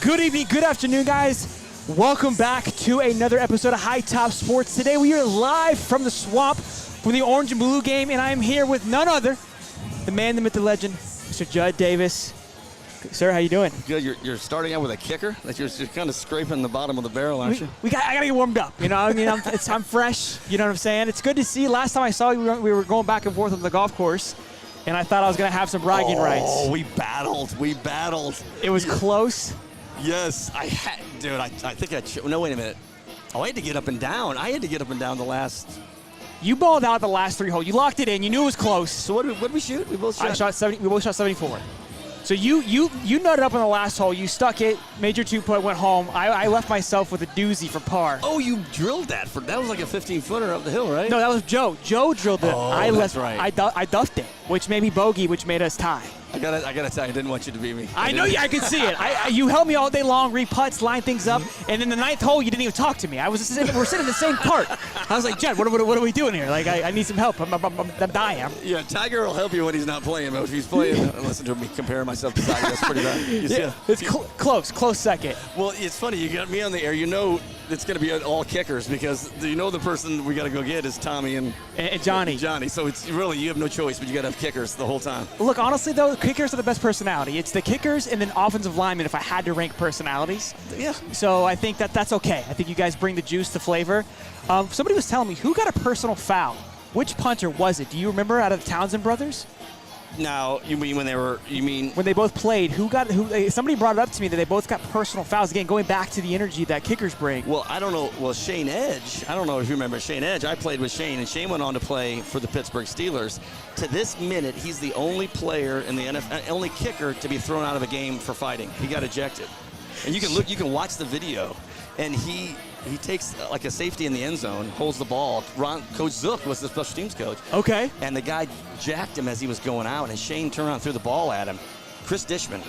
Good evening, good afternoon, guys. Welcome back to another episode of High Top Sports. Today we are live from the swamp for the Orange and Blue game, and I am here with none other, the man, the myth, the legend, Mr. Judd Davis. Sir, how you doing? Good. You're starting out with a kicker? Like you're kind of scraping the bottom of the barrel, aren't you? I got to get warmed up. You know, I mean, I'm fresh. You know what I'm saying? It's good to see. Last time I saw you, we were going back and forth on the golf course, and I thought I was going to have some bragging rights. Oh, we battled. It was close. Yes. Dude, I think no, wait a minute. Oh, I had to get up and down. The last. You balled out the last 3 holes. You locked it in. You knew it was close. So what did we shoot? We both shot 70. We both shot 74. So you nutted up on the last hole. You stuck it, made your 2-putt, went home. I left myself with a doozy for par. Oh, you drilled that. That was like a 15-footer up the hill, right? No, that was Joe. Joe drilled it. Oh, that's right. I duffed it, which made me bogey, which made us tie. I gotta tell you, I didn't want you to beat me. I know you. I could see it. You held me all day long, re-putts, line things up, and in the 9th hole, you didn't even talk to me. We're sitting in the same cart. I was like, Jed, what are we doing here? Like, I need some help. I'm dying. Yeah, Tiger will help you when he's not playing, but if he's playing, listen to me comparing myself to Tiger. That's pretty bad. Yeah, it's close second. Well, it's funny. You got me on the air. You know it's going to be all kickers because you know the person we got to go get is Tommy and Johnny. So it's really you have no choice, but you got to have kickers the whole time. Look, honestly though, kickers are the best personality. It's the kickers and then offensive linemen if I had to rank personalities. Yeah. So I think that's okay. I think you guys bring the juice, the flavor. Somebody was telling me who got a personal foul. Which punter was it? Do you remember out of the Townsend brothers? Now, you mean when they both played? Somebody brought it up to me that they both got personal fouls. Again, going back to the energy that kickers bring. Well, I don't know. Well, Shane Edge. I don't know if you remember Shane Edge. I played with Shane, and Shane went on to play for the Pittsburgh Steelers. To this minute, he's the only player in the NFL, only kicker to be thrown out of a game for fighting. He got ejected, and you can watch the video, and he takes like a safety in the end zone, holds the ball. Coach Zook was the special teams coach. Okay. And the guy jacked him as he was going out, and Shane turned around and threw the ball at him. Chris Dishman.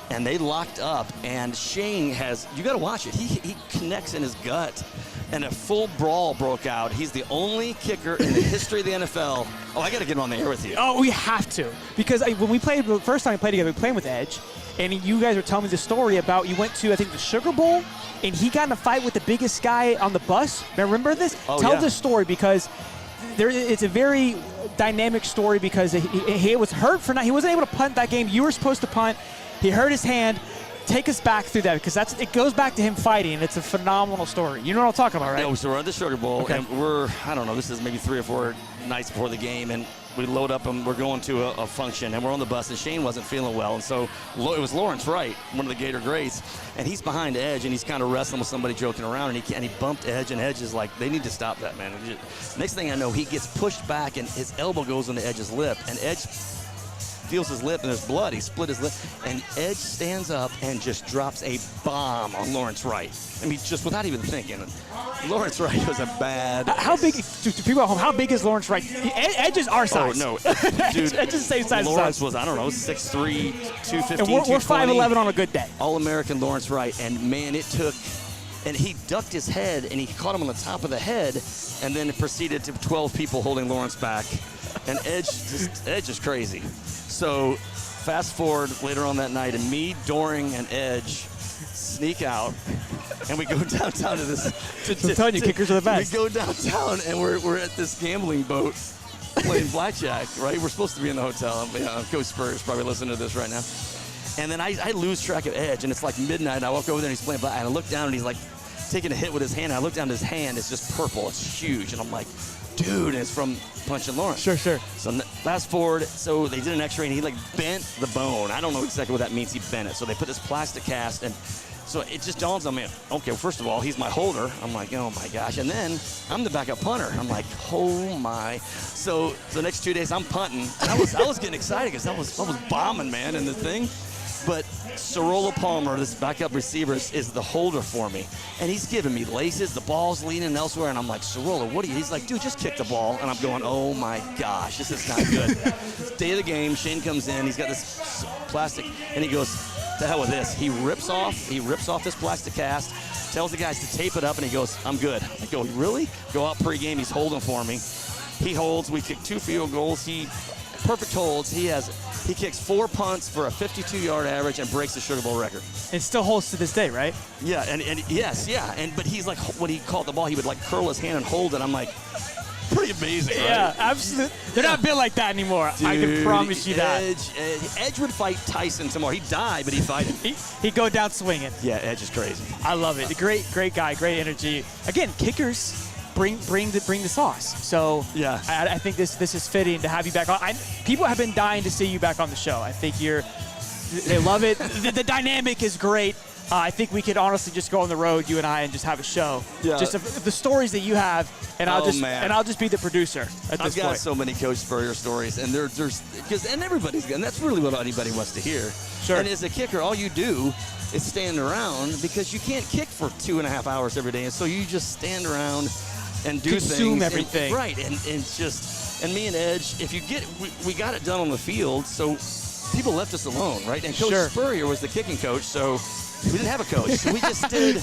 And they locked up, and Shane you got to watch it. He connects in his gut, and a full brawl broke out. He's the only kicker in the history of the NFL. Oh, I got to get him on the air with you. Oh, we have to. Because when we played, the first time we played together, we played with Edge, and you guys were telling me the story about you went to, I think, the Sugar Bowl, and he got in a fight with the biggest guy on the bus. Remember this? Oh, Tell yeah. this story because it's a very dynamic story because he was hurt he wasn't able to punt that game. You were supposed to punt. He hurt his hand. Take us back through that because it goes back to him fighting. It's a phenomenal story. You know what I'm talking about, right? Yeah, so we're at the Sugar Bowl, okay. And this is maybe 3 or 4 nights before the game, and we load up and we're going to a function, and we're on the bus, and Shane wasn't feeling well, and so it was Lawrence Wright, one of the Gator greats, and he's behind Edge, and he's kind of wrestling with somebody joking around, and he bumped Edge, and Edge is like, they need to stop that, man. Next thing I know, he gets pushed back, and his elbow goes on the Edge's lip, and Edge feels his lip and there's blood. He split his lip, and Edge stands up and just drops a bomb on Lawrence Wright. I mean, just without even thinking. Lawrence Wright was a bad. How big, to people at home, how big is Lawrence Wright? Edge is our size. Oh, no. Dude, Edge is the same size Lawrence as us. was, 6'3", 215, and we're 5'11" on a good day. All-American Lawrence Wright, and man, it took. And he ducked his head, and he caught him on the top of the head, and then it proceeded to 12 people holding Lawrence back. And Edge is crazy. So fast forward later on that night, and me, Doring, and Edge sneak out, and we go downtown to this. I'm telling you, kickers are the best. We go downtown, and we're at this gambling boat playing blackjack, right? We're supposed to be in the hotel. Coach Spur's probably listening to this right now. And then I lose track of Edge, and it's like midnight, and I walk over there, and he's playing black, and I look down, and he's like taking a hit with his hand, and I look down at his hand, it's just purple, it's huge, and I'm like, dude, and it's from punching Lawrence. Sure. So fast forward, so they did an x-ray, and he bent the bone. I don't know exactly what that means, he bent it. So they put this plastic cast, and so it just dawns on me, okay, well, first of all, he's my holder. I'm like, oh my gosh, and then I'm the backup punter. I'm like, oh my. So the next 2 days, I'm punting. I was getting excited because I was bombing, man, in the thing. But Sorolla Palmer, this backup receiver, is the holder for me. And he's giving me laces, the ball's leaning elsewhere, and I'm like, Sorolla, what are you? He's like, dude, just kick the ball. And I'm going, oh my gosh, this is not good. Day of the game, Shane comes in, he's got this plastic, and he goes, to hell with this. He rips off this plastic cast, tells the guys to tape it up, and he goes, I'm good. I go, really? Go out pregame, he's holding for me. He holds, we kick 2 field goals. He perfect holds. He has He kicks 4 punts for a 52-yard average and breaks the Sugar Bowl record. It still holds to this day, right? Yeah, and yes, yeah. But he's like, when he caught the ball, he would like curl his hand and hold it. I'm like, pretty amazing, right? Yeah, absolutely. They're not built like that anymore. Dude, I can promise you that. Edge would fight Tyson tomorrow. He'd die, but he'd fight him. He'd go down swinging. Yeah, Edge is crazy. I love it. Great guy, great energy. Again, kickers bring the sauce. So yeah, I think this is fitting to have you back on. People have been dying to see you back on the show. I think they love it. The dynamic is great. I think we could honestly just go on the road, you and I, and just have a show. Yeah. Just the stories that you have, and I'll just be the producer at this point. I've got so many Coach Spurrier stories, and everybody's and that's really what anybody wants to hear. Sure. And as a kicker, all you do is stand around because you can't kick for 2.5 hours every day, and so you just stand around and do consume things. everything. Right, and me and Edge, if you get we got it done on the field, so people left us alone, right? And Coach Spurrier was the kicking coach, so we didn't have a coach. So we just did.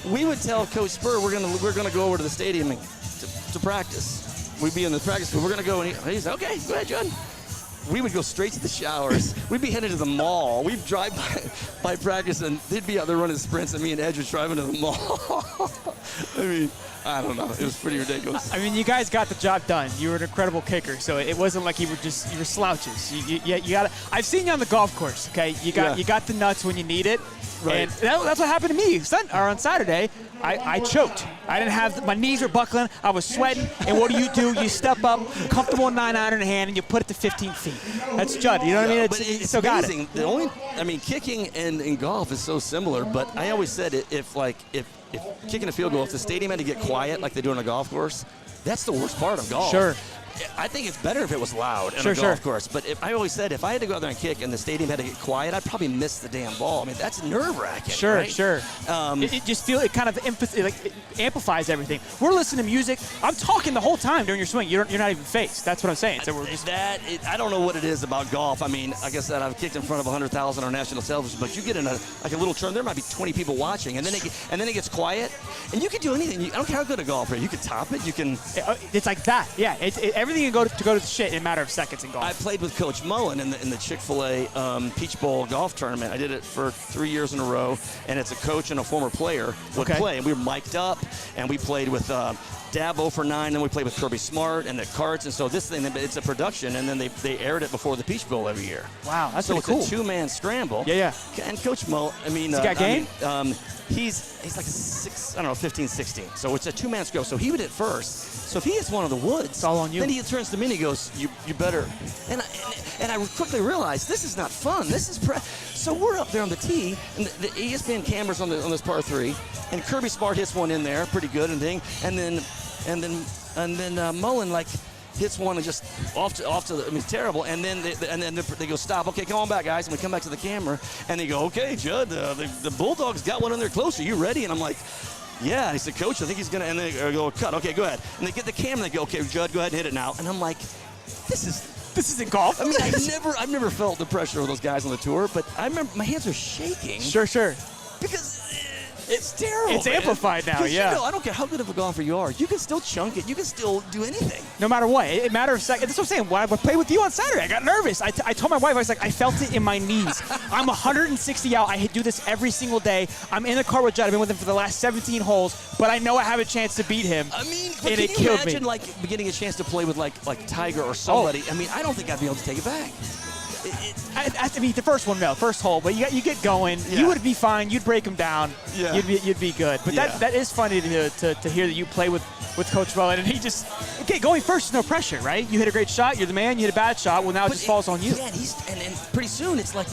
We would tell Coach Spur we're gonna go over to the stadium to practice. We'd be in the practice, but we're gonna go, and he's like, okay, go ahead, Judd. We would go straight to the showers. We'd be headed to the mall. We'd drive by practice, and they'd be out there running sprints, and me and Edge were driving to the mall. I mean, I don't know. It was pretty ridiculous. I mean, you guys got the job done. You were an incredible kicker, so it wasn't like you were slouches. You got. I've seen you on the golf course. Okay, you got the nuts when you need it. Right. And that's what happened to me on Saturday. I choked. I didn't have my knees were buckling. I was sweating. And what do? You step up, comfortable 9-iron in hand, and you put it to 15 feet. That's Judd. You know what I mean? It's so amazing. Got it. Kicking and golf is so similar. But I always said if kicking a field goal, if the stadium had to get quiet like they do on a golf course, that's the worst part of golf. Sure. I think it's better if it was loud in a golf course. But I always said if I had to go out there and kick and the stadium had to get quiet, I'd probably miss the damn ball. I mean, that's nerve-wracking. Sure, right? sure. It just it kind of it amplifies everything. We're listening to music. I'm talking the whole time during your swing. You're not even faced. That's what I'm saying. So we're just I don't know what it is about golf. I mean, like I said, I've kicked in front of 100,000 on national television, but you get in a little turn, there might be 20 people watching, and then it gets quiet, and you can do anything. I don't care how good a golfer. You can top it. You can. It's like that. Yeah. Everything can go to shit in a matter of seconds in golf. I played with Coach Mullen in the Chick-fil-A Peach Bowl golf tournament. I did it for 3 years in a row, and it's a coach and a former player would play. And we were mic'd up, and we played with Dabo for 9, then we played with Kirby Smart and the Carts, and so this thing, it's a production, and then they aired it before the Peach Bowl every year. Wow, that's so cool. It's a 2-man scramble. Yeah. And Coach Mullen, he got game? He's like 15, 16. So it's a 2-man scramble. So he would hit first. So if he hits one of the woods, it's all on you. Then he turns to me and he goes, you better. And I quickly realized this is not fun. This is so we're up there on the tee, and the ESPN cameras on this par 3, and Kirby Smart hits one in there, pretty good and thing, and then Mullen hits one and just off to the, I mean, terrible. And then they go, stop. Okay, come on back, guys. And we come back to the camera, and they go, okay, Judd, the Bulldogs got one in there close. Are you ready? And I'm like, yeah. And he said, Coach, I think he's gonna. And they go, cut. Okay, go ahead. And they get the camera. And they go, okay, Judd, go ahead and hit it now. And I'm like, this isn't golf. I mean, I've never felt the pressure of those guys on the tour, but I remember my hands are shaking. Sure. Because it's terrible. It's amplified now, yeah. I don't care how good of a golfer you are. You can still chunk it. You can still do anything. No matter what. It matters of seconds. That's what I'm saying. When I played with you on Saturday, I got nervous. I told my wife, I was like, I felt it in my knees. I'm 160 out. I do this every single day. I'm in the car with Judd. I've been with him for the last 17 holes, but I know I have a chance to beat him. I mean, and can it you killed imagine me. Getting a chance to play with like Tiger or somebody? I mean, I don't think I'd be able to take it back. I mean, the first one, no, first hole, but you get going. Yeah. You would be fine. You'd break him down. Yeah. You'd be good. But that is funny to hear that you play with Coach Mullen, and he just going first is no pressure, right? You hit a great shot, you're the man. You hit a bad shot, well now it just falls on you. Yeah, and pretty soon it's like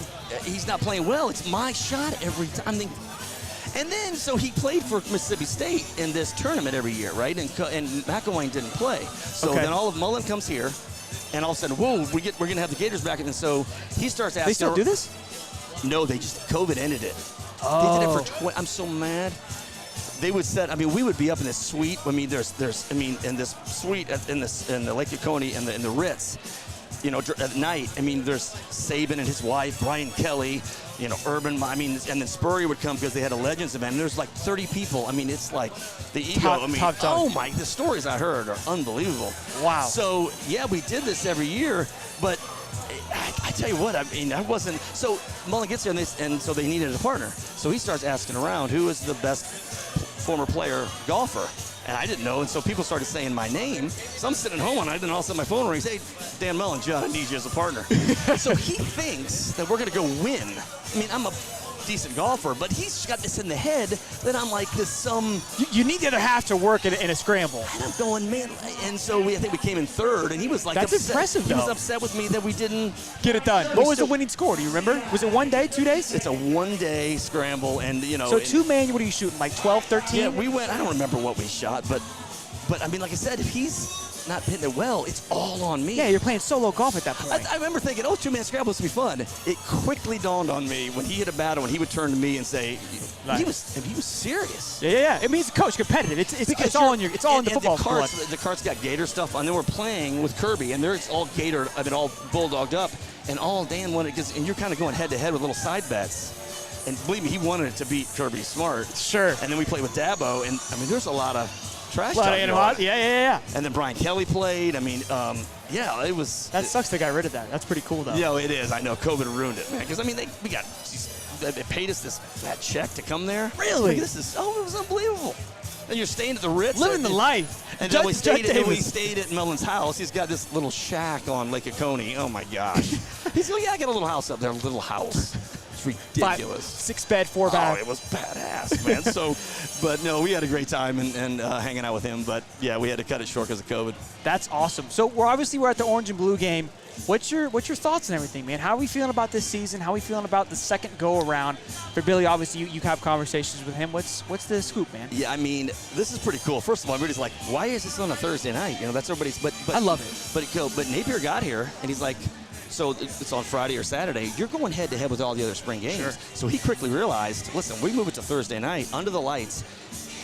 he's not playing well. It's my shot every time. And then so he played for Mississippi State in this tournament every year, right? And McElwain didn't play. So then all of Mullen comes here. And all of a sudden, whoa, we're going to have the Gators back. And so he starts asking. They still do this? No, they just, COVID ended it. Oh. They did it for I'm so mad. They would set, we would be up in this suite. In this suite in the Lake Oconee and in the Ritz, at night. There's Saban and his wife, Brian Kelly, Urban, and then Spurrier would come because they had a Legends event. And there's like 30 people. It's like the ego. The stories I heard are unbelievable. Wow. So, yeah, we did this every year, but I tell you what, I mean, I wasn't. So Mullen gets there, and so they needed a partner. So he starts asking around, who is the best former player golfer? And I didn't know, and so people started saying my name. So I'm sitting home, and then all of a sudden my phone rings. Hey, Dan Mullen, John, I need you as a partner. So he thinks that we're going to go win. I mean, I'm a decent golfer, but he's got this in the head that I'm like this You need the other half to work in a scramble. And I'm going, man. And so I think we came in third, and he was like, that's upset. Impressive. He was upset with me that we didn't get it done. What was the winning score? Do you remember? Was it 1 day, 2 days? It's a 1 day scramble, and So 2-man, what are you shooting? Like 12, 13? Yeah, we went. I don't remember what we shot, but I mean, like I said, if he's not hitting it well, it's all on me. Yeah, you're playing solo golf at that point. I remember thinking, 2-man scramble is to be fun. It quickly dawned on me when he hit a battle, when he would turn to me and say, he was serious. Yeah. I mean, he's a coach, competitive. It's all in the football squad. The carts got Gator stuff, and then we're playing with Kirby, and it's all Gator. I mean, all bulldogged up, and all Dan wanted, and you're kind of going head to head with little side bets. And believe me, he wanted it to beat Kirby Smart. Sure. And then we played with Dabo, and I mean, there's a lot of trash talk. Yeah. And then Brian Kelly played. I mean, it was. That sucks they got rid of that. That's pretty cool, though. Yeah, it is. I know. COVID ruined it, man. Because, I mean, they paid us that check to come there. Really? Like, it was unbelievable. And you're staying at the Ritz. Living the life. And then we stayed at Mullen's house. He's got this little shack on Lake Oconee. Oh, my gosh. He's like, yeah, I got a little house up there, a little house. Ridiculous. 6-bed, 4-bath. Oh, it was badass, man. But no, we had a great time and hanging out with him. But yeah, we had to cut it short because of COVID. That's awesome. So we're at the Orange and Blue game. What's your thoughts and everything, man? How are we feeling about this season? How are we feeling about the second go around for Billy? Obviously, you have conversations with him. What's the scoop, man? Yeah, I mean, this is pretty cool. First of all, everybody's like, why is this on a Thursday night? You know, that's everybody's. But I love it. But Napier got here and he's like, so it's on Friday or Saturday. You're going head-to-head with all the other spring games. Sure. So he quickly realized, listen, we move it to Thursday night, under the lights,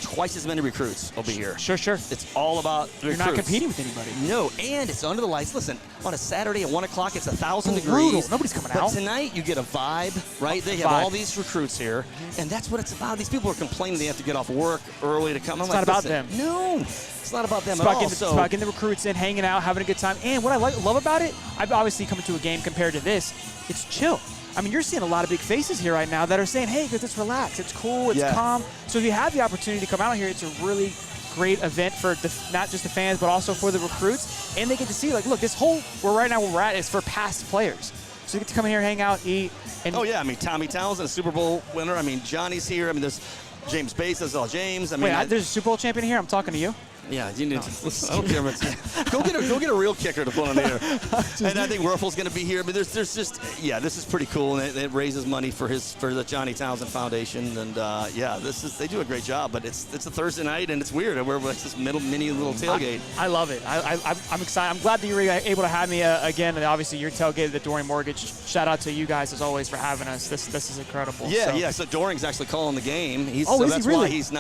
twice as many recruits will be here. Sure. It's all about recruits. You're not competing with anybody. No, and it's under the lights. Listen, on a Saturday at 1 o'clock, it's 1,000 Brutal. degrees. Nobody's coming but out. Tonight, you get a vibe, right? They have all these recruits here, and that's what it's about. These people are complaining they have to get off work early to come. It's not about them. No, it's not about them at all. It's about getting the recruits in, hanging out, having a good time. And what I love about it, I've obviously come to a game compared to this, it's chill. I mean, you're seeing a lot of big faces here right now that are saying, hey, let's relax. It's cool. It's calm. So if you have the opportunity to come out here, it's a really great event for not just the fans, but also for the recruits. And they get to see, like, look, this whole where we're at is for past players. So you get to come in here, hang out, eat. And I mean, Tommy Townsend, a Super Bowl winner. I mean, Johnny's here. I mean, there's James Bates as well. James. I mean, there's a Super Bowl champion here. I'm talking to you. Yeah, you need to. I don't care. Go get a real kicker to put on there. And I think Werfel's going to be here. But there's just this is pretty cool, and it raises money for the Johnny Townsend Foundation. And they do a great job. But it's a Thursday night, and it's weird. We're like this mini little tailgate. I love it. I'm excited. I'm glad that you were able to have me again. And obviously, your tailgate at the Doring Mortgage. Shout out to you guys as always for having us. This is incredible. So Doring's actually calling the game. That's why he's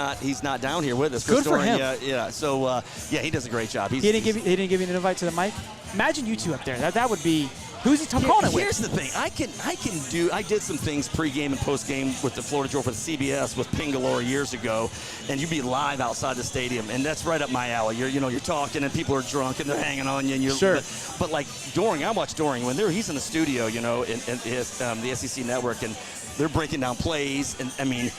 not down here with us. Good for him. Yeah. So he does a great job. He didn't give you an invite to the mic. Imagine you two up there. That would be. Who's he calling it with? Here's the thing. I did some things pregame and postgame with the Florida Georgia for the CBS with Pingalore years ago, and you'd be live outside the stadium, and that's right up my alley. You're talking, and people are drunk, and they're hanging on you, and you're sure. But like Doring, I watch Doring when he's in the studio, in the SEC network, and they're breaking down plays, and I mean.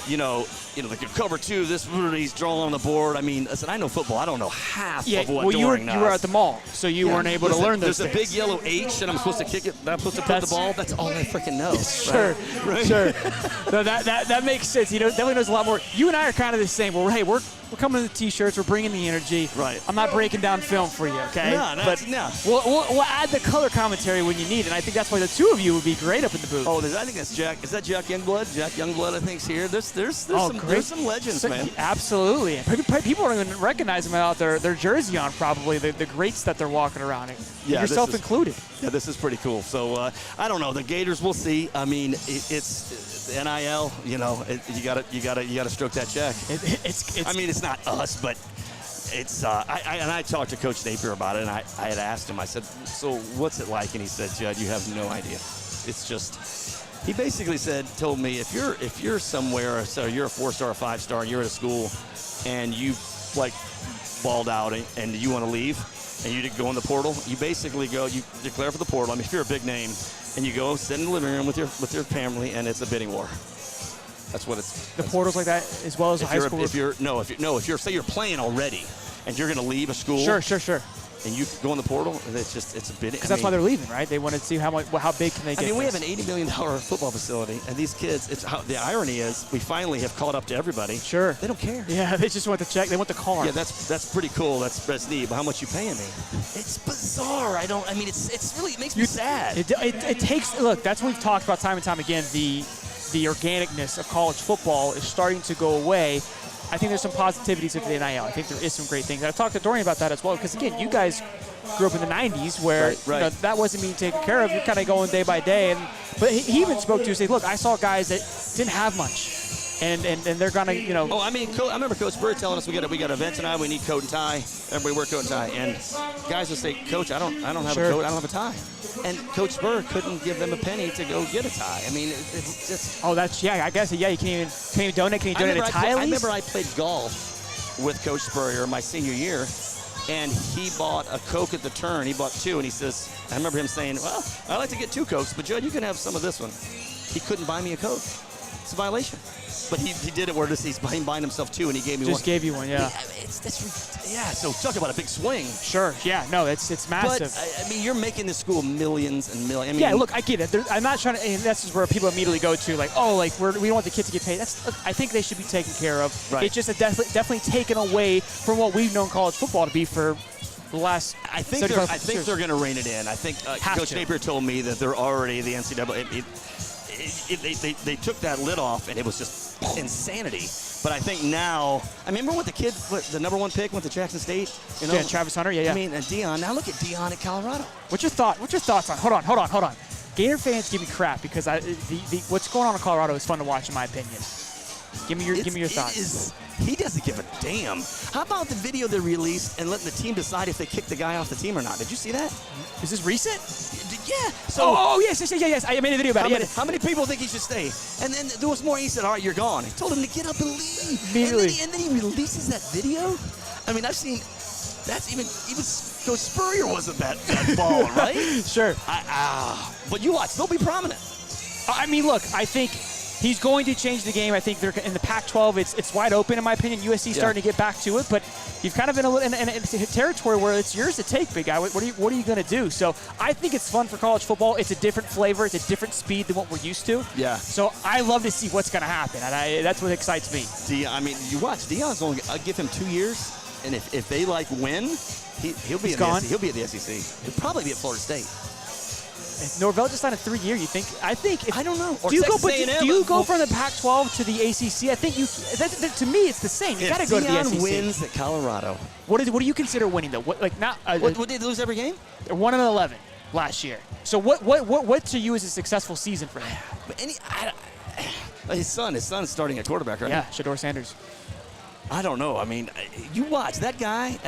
Like cover two, he's drawing on the board. I mean, listen, I know football. I don't know half of what Doring knows. You were at the mall, so you weren't able to learn those things. There's a big yellow H, and I'm supposed to kick it. I'm supposed to put the ball. That's all I freaking know. Sure, right? Sure. No, that makes sense. Definitely knows a lot more. You and I are kind of the same. We're coming in the T-shirts. We're bringing the energy. Right. I'm not breaking down film for you, okay? No. We'll add the color commentary when you need, and I think that's why the two of you would be great up in the booth. Oh, I think that's Jack. Is that Jack Youngblood? Jack Youngblood, I think, is here. There's some legends, man. Absolutely. People don't even recognize them without their jersey on, probably, the greats that they're walking around in. Yourself included. Yeah, this is pretty cool. So, I don't know. The Gators, we'll see. I mean, it's NIL, you gotta stroke that check. I mean, it's not us, but it's I talked to Coach Napier about it, and I had asked him. I said, "So what's it like?" And he said, "Judd, you have no idea. It's just." He basically told me, if you're somewhere, so you're a 4-star or 5-star, and you're at a school, and you like balled out and you want to leave, and you go in the portal, you basically go, you declare for the portal. I mean, if you're a big name, and you go sit in the living room with your family, and it's a bidding war. That's what it's. The portal's like that as well as the high school. If you're say you're playing already, and you're going to leave a school. Sure. And you go in the portal, and it's a bidding. Because that's why they're leaving, right? They want to see how big can they get. I mean, we have an $80 million football facility, and these kids. The irony is, we finally have caught up to everybody. Sure. They don't care. Yeah, they just want the check. They want the car. Yeah, that's pretty cool. That's neat. But how much you paying me? It's bizarre. It's really, it makes me sad. It takes. Look, that's what we've talked about time and time again. The organicness of college football is starting to go away. I think there's some positivities with the NIL. I think there is some great things. And I've talked to Dorian about that as well, because, again, you guys grew up in the 90s where right. That wasn't being taken care of. You're kind of going day by day. But he even spoke to you, say, look, I saw guys that didn't have much. And they're going to, Oh, I remember Coach Bird telling us we got an event tonight. We need coat and tie. Everybody wear coat and tie. And guys would say, Coach, I don't have a coat. I don't have a tie. And Coach Bird couldn't give them a penny to go get a tie. I mean, it's just. Oh, that's I guess you can't even donate. Can you donate a tie? I remember I played golf with Coach Spurrier my senior year, and he bought a Coke at the turn. He bought 2, and he says, I remember him saying, well, I like to get 2 Cokes, but Judd, you can have some of this one. He couldn't buy me a Coke. It's a violation. But he did it where he's buying himself 2, and he gave me one. Just gave you one, yeah. So talk about a big swing. Sure, yeah, no, it's massive. But, you're making this school millions and millions. Yeah, look, I get it. I'm not trying to, and that's where people immediately go to, like, we don't want the kids to get paid. I think they should be taken care of. Right. It's just definitely taken away from what we've known college football to be for the last. I think they're going to rein it in. I think Coach Napier told me that they're already the NCAA. They took that lid off, and it was just insanity. But I think now, I remember when the kid, the number 1 pick went to Jackson State. Yeah, Travis Hunter. Yeah. I mean, and Deion. Now look at Deion at Colorado. What's your thoughts on? Hold on. Gator fans give me crap because what's going on in Colorado is fun to watch, in my opinion. Give me your thoughts. He doesn't give a damn. How about the video they released and letting the team decide if they kick the guy off the team or not? Did you see that? Is this recent? Yeah. So. Yes. I made a video about it. How many people think he should stay? And then there was more. He said, all right, you're gone. He told him to get up and leave. Immediately. And then he releases that video. I mean, I've seen. That's even Coach Spurrier wasn't that ball, right? Sure. But you watch, they'll be prominent. I mean, look, I think he's going to change the game. I think they're in the Pac-12. It's wide open, in my opinion. USC's starting to get back to it, but you've kind of been in a territory where it's yours to take, big guy. What are you going to do? So I think it's fun for college football. It's a different flavor. It's a different speed than what we're used to. Yeah. So I love to see what's going to happen, and that's what excites me. You watch Deion's only. I'll give him 2 years, and if they win, he'll be gone. He'll be at the SEC. He'll probably be at Florida State. Norvell just signed a 3-year. You think? I don't know. Or do you go from the Pac-12 to the ACC? I think to me it's the same. You got to go to the SEC. Deion wins at Colorado. What do you consider winning though? What did they lose every game? They're 1-11 last year. So what to you is a successful season for him? His son's starting at quarterback, right? Yeah, Shedeur Sanders. I don't know. I mean, you watch that guy.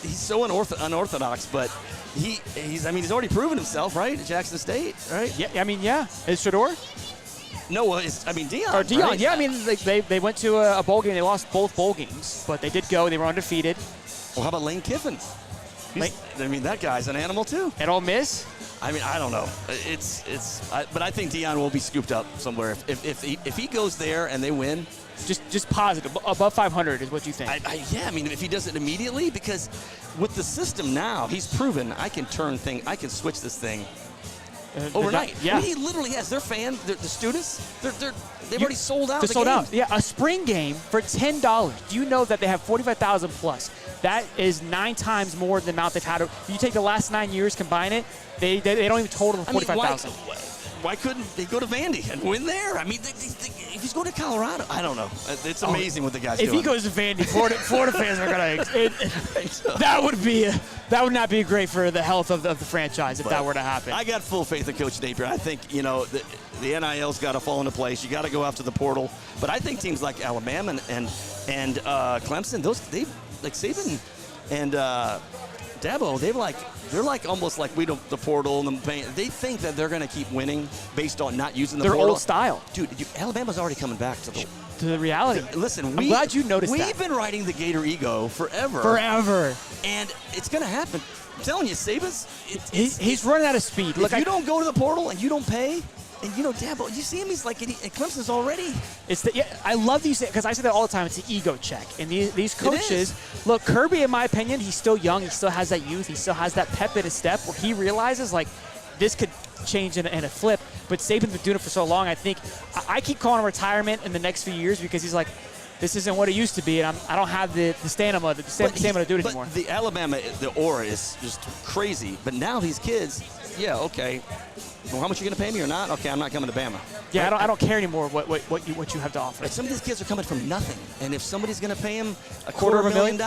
He's so unorthodox, but he's already proven himself, right? At Jackson State, right? Yeah. I mean, yeah. Is Shedeur? No, Deion. Or Deion. Right? Yeah. I mean, they went to a bowl game. They lost both bowl games, but they did go. They were undefeated. Well, how about Lane Kiffin? That guy's an animal too. At Ole Miss. I mean, I don't know. But I think Deion will be scooped up somewhere if he goes there and they win. Just positive. Above 500 is what you think. I mean, if he does it immediately, because with the system now, he's proven I can switch this thing overnight. Yeah. I mean, he literally has their fans, the students, they've already sold out. They're sold out. Yeah, a spring game for $10. Do you know that they have 45,000 plus? That is 9 times more than the amount they've had. If you take the last 9 years, combine it, they don't even total the 45,000. Why couldn't they go to Vandy and win there? I mean, if he's going to Colorado, I don't know. It's amazing what the guy's doing. If he goes to Vandy, Florida fans are going to. That would not be great for the health of the franchise if that were to happen. I got full faith in Coach Napier. I think the NIL's got to fall into place. You got to go after the portal. But I think teams like Alabama and Clemson, they like Saban and Dabo, they're like almost like we don't the portal and they think that they're going to keep winning based on not using the Their portal. old style. Dude, Alabama's already coming back to the reality. Listen, I'm glad you noticed that. We've been riding the Gator ego forever. Forever. And it's going to happen. I'm telling you, Saban's. He's running out of speed. Look, if you don't go to the portal and you don't pay, and Dabo, you see him, he's like, and Clemson's already. I love these, because I say that all the time, it's an ego check. And these coaches, look, Kirby, in my opinion, he's still young. He still has that youth. He still has that pep in his step where he realizes, like, this could change in a flip. But Saban's been doing it for so long, I think. I keep calling him retirement in the next few years because he's like, this isn't what it used to be, and I don't have the stamina to do it anymore. But the Alabama, the aura is just crazy. But now these kids, yeah, okay. Well, how much are you going to pay me or not? Okay, I'm not coming to Bama. Yeah, right? I don't care anymore what you have to offer. But some of these kids are coming from nothing, and if somebody's going to pay him a quarter of $1 million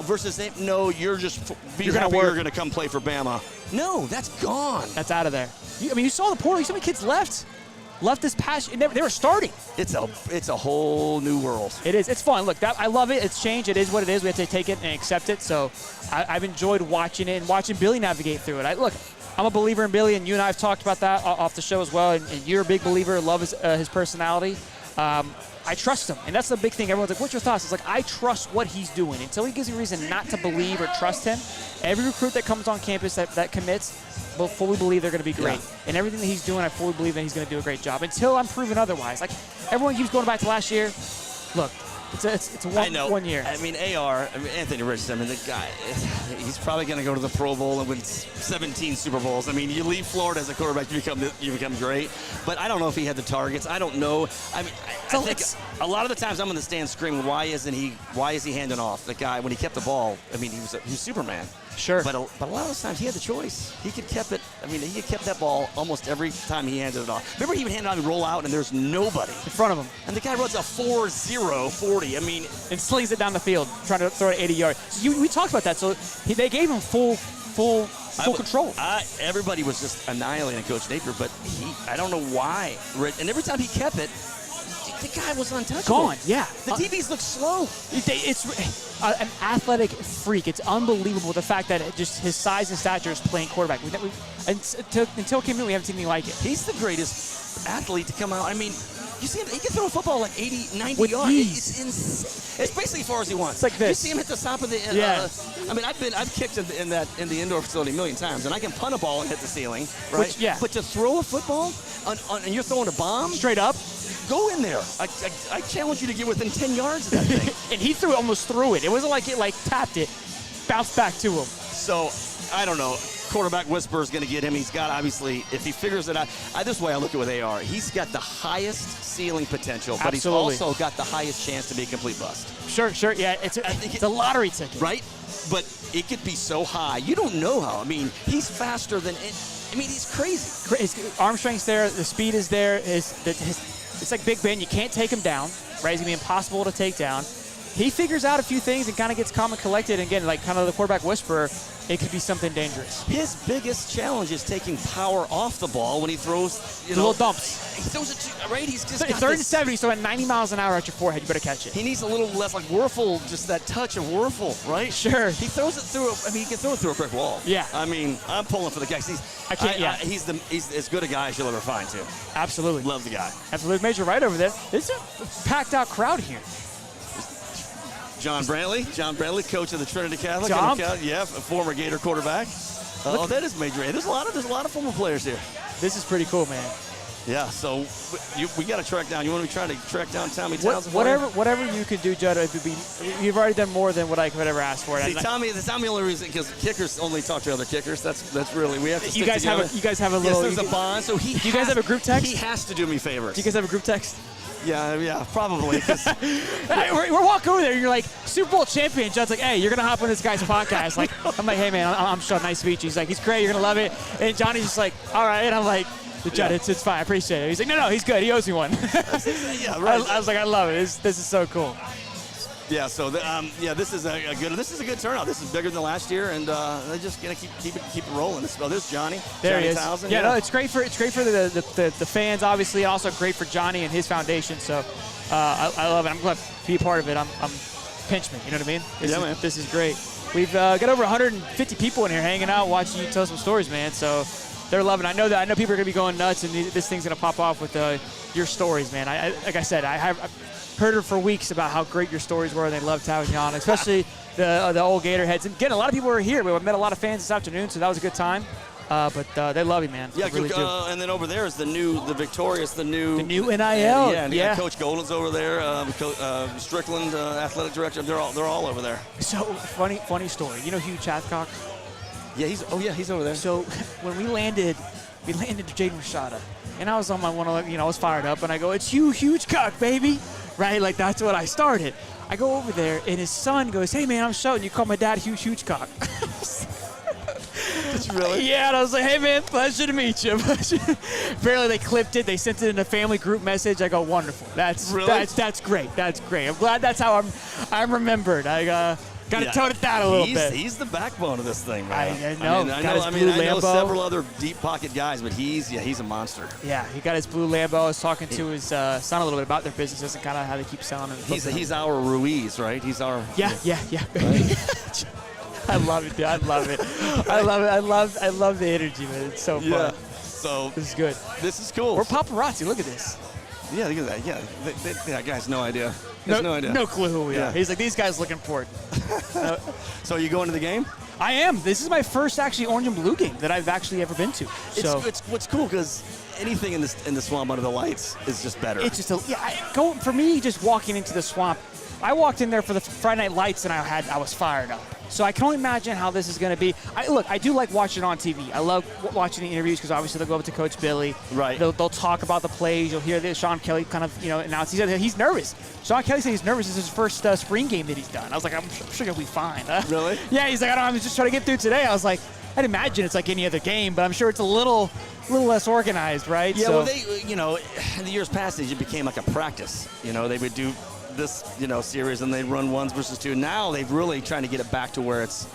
versus no, you're going to come play for Bama. No, that's gone. That's out of there. You saw the portal. You saw how many kids left this past. They were starting. It's a whole new world. It is. It's fun. Look, I love it. It's changed. It is what it is. We have to take it and accept it. So I've enjoyed watching it and watching Billy navigate through it. Look, I'm a believer in Billy, and you and I have talked about that off the show as well. And you're a big believer. Love his personality. I trust him, and that's the big thing. Everyone's like, what's your thoughts? It's like, I trust what he's doing. Until he gives me reason not to believe or trust him, every recruit that comes on campus that commits, will fully believe they're going to be great. Yeah. And everything that he's doing, I fully believe that he's going to do a great job until I'm proven otherwise. Like, everyone keeps going back to last year. Look, it's a 1 year. I mean, Anthony Richardson, the guy, he's probably going to go to the Pro Bowl and win 17 Super Bowls. I mean, you leave Florida as a quarterback, you become great. But I don't know if he had the targets. I don't know. I mean, I think a lot of the times I'm in the stand screaming, why is he handing off the guy when he kept the ball? I mean, he was Superman. Sure. But a lot of those times he had the choice. He could kept that ball almost every time he handed it off. Remember, he would hand it on and roll out, and there's nobody in front of him. And the guy runs a 4.0 40. I mean, and slings it down the field, trying to throw it 80 yards. So we talked about that. So they gave him full control. Everybody was just annihilating Coach Napier, but I don't know why. And every time he kept it, the guy was untouchable. Gone, yeah. The DBs look slow. It's an athletic freak. It's unbelievable the fact that just his size and stature is playing quarterback. Until he came in, we haven't seen anything like it. He's the greatest athlete to come out. I mean, you see him, he can throw a football like 80, 90 with yards. Ease. It's insane. It's basically as far as he wants. It's like this. You see him hit the top of the I mean, I've kicked in the indoor facility a million times, and I can punt a ball and hit the ceiling, right? But to throw a football and you're throwing a bomb straight up, go in there. I challenge you to get within 10 yards of that thing. And he almost threw it. It wasn't like it tapped it, bounced back to him. So I don't know. Quarterback whisperer is going to get him. He's got, obviously, if he figures it out. This way I look at with AR. He's got the highest ceiling potential, but Absolutely. He's also got the highest chance to be a complete bust. Sure. Yeah, it's a lottery ticket. Right? But it could be so high. You don't know how. I mean, he's faster than it. I mean, he's crazy. His arm strength's there. The speed is there. It's like Big Ben. You can't take him down, right? He's going to be impossible to take down. He figures out a few things and kind of gets calm and collected. And again, like kind of the quarterback whisperer, it could be something dangerous. His biggest challenge is taking power off the ball when he throws, little dumps. He throws it, right? He's just got 30 to 70, so at 90 miles an hour at your forehead, you better catch it. He needs a little less like Werfel, just that touch of Werfel, right? Sure. He throws it through, he can throw it through a brick wall. Yeah. I mean, I'm pulling for the guy. He's as good a guy as you'll ever find, too. Absolutely. Love the guy. Absolutely. Major Wright over there. It's a packed out crowd here. John Brantley, coach of the Trinity Catholic. Yeah, a former Gator quarterback. That is Major A. There's a lot of former players here. This is pretty cool, man. Yeah, so we got to track down. You want to try to track down Tommy Townsend? Whatever you can do, Judd. You've already done more than what I could ever ask for. See, Tommy, the only reason, because kickers only talk to other kickers. That's really, we have to stick you guys together. You guys have a little. Yes, there's a bond. So do you guys have a group text? He has to do me favors. Do you guys have a group text? Yeah, probably. We're walking over there, and you're like, Super Bowl champion. Judd's like, hey, you're going to hop on this guy's podcast. Like, I'm like, hey, man, I'm Sean. Nice to meet you. He's like, he's great. You're going to love it. And Johnny's just like, all right. And I'm like, Judd, it's fine. I appreciate it. He's like, no, he's good. He owes me one. Yeah, right. I was like, I love it. This is so cool. Yeah, so this is a good turnout. This is bigger than last year, and they're just gonna keep it rolling. There's Johnny. There Johnny he is. Townsend. Yeah, no, it's great for the fans, obviously, and also great for Johnny and his foundation. So I love it. I'm glad to be a part of it. I'm pinch me. You know what I mean? Man. This is great. We've got over 150 people in here hanging out, watching you tell some stories, man. So they're loving it. I know people are going to be going nuts, and this thing's going to pop off with your stories, man. Like I said, I've heard it for weeks about how great your stories were, and they loved having you on, especially the old Gator heads. And again, a lot of people were here. We met a lot of fans this afternoon, so that was a good time. But they love you, man. Yeah, they really do. And then over there is the new NIL. Yeah. Coach Golden's over there. Strickland, athletic director. They're all over there. So funny story. You know Hugh Chathcock? Yeah, he's over there. So when we landed to Jaden Rashada, and I was on my I was fired up, and I go, "It's you, Hugecock, baby!" Right? Like that's what I started. I go over there, and his son goes, "Hey man, I'm Sheldon. You call my dad Hugecock." Did you really? Yeah, and I was like, "Hey man, pleasure to meet you." Apparently they clipped it. They sent it in a family group message. I go, "Wonderful. That's great. That's great. I'm glad that's how I'm remembered." I got to tone it down a little bit. He's the backbone of this thing, man. I know several other deep pocket guys, but he's a monster. Yeah, he got his blue Lambo. I was talking to his son a little bit about their businesses and kind of how they keep selling them. He's our Ruiz, right? He's our yeah. Right? I love it, dude. I love it. I love the energy, man. It's so fun. Yeah. So this is good. This is cool. We're paparazzi. Look at this. Yeah, look at that. Yeah, that guy's no idea. No idea. No clue who we are. He's like, these guys look important. So you going to the game? I am. This is my first actually orange and blue game that I've actually ever been to. So it's what's cool because anything in the swamp under the lights is just better. It's just for me, just walking into the swamp. I walked in there for the Friday Night Lights and I was fired up. So I can only imagine how this is going to be. I do like watching it on TV. I love watching the interviews because obviously they'll go up to Coach Billy. Right. They'll talk about the plays. You'll hear this. Sean Kelly kind of announce. He said he's nervous. Sean Kelly said he's nervous. This is his first spring game that he's done. I was like, I'm sure he'll be fine. Really? Yeah. He's like, I was just trying to get through today. I was like, I'd imagine it's like any other game, but I'm sure it's a little less organized, right? Yeah. So, well, they in the years past it became like a practice. They would do this series and they'd run 1s versus 2. Now they've really trying to get it back to where it's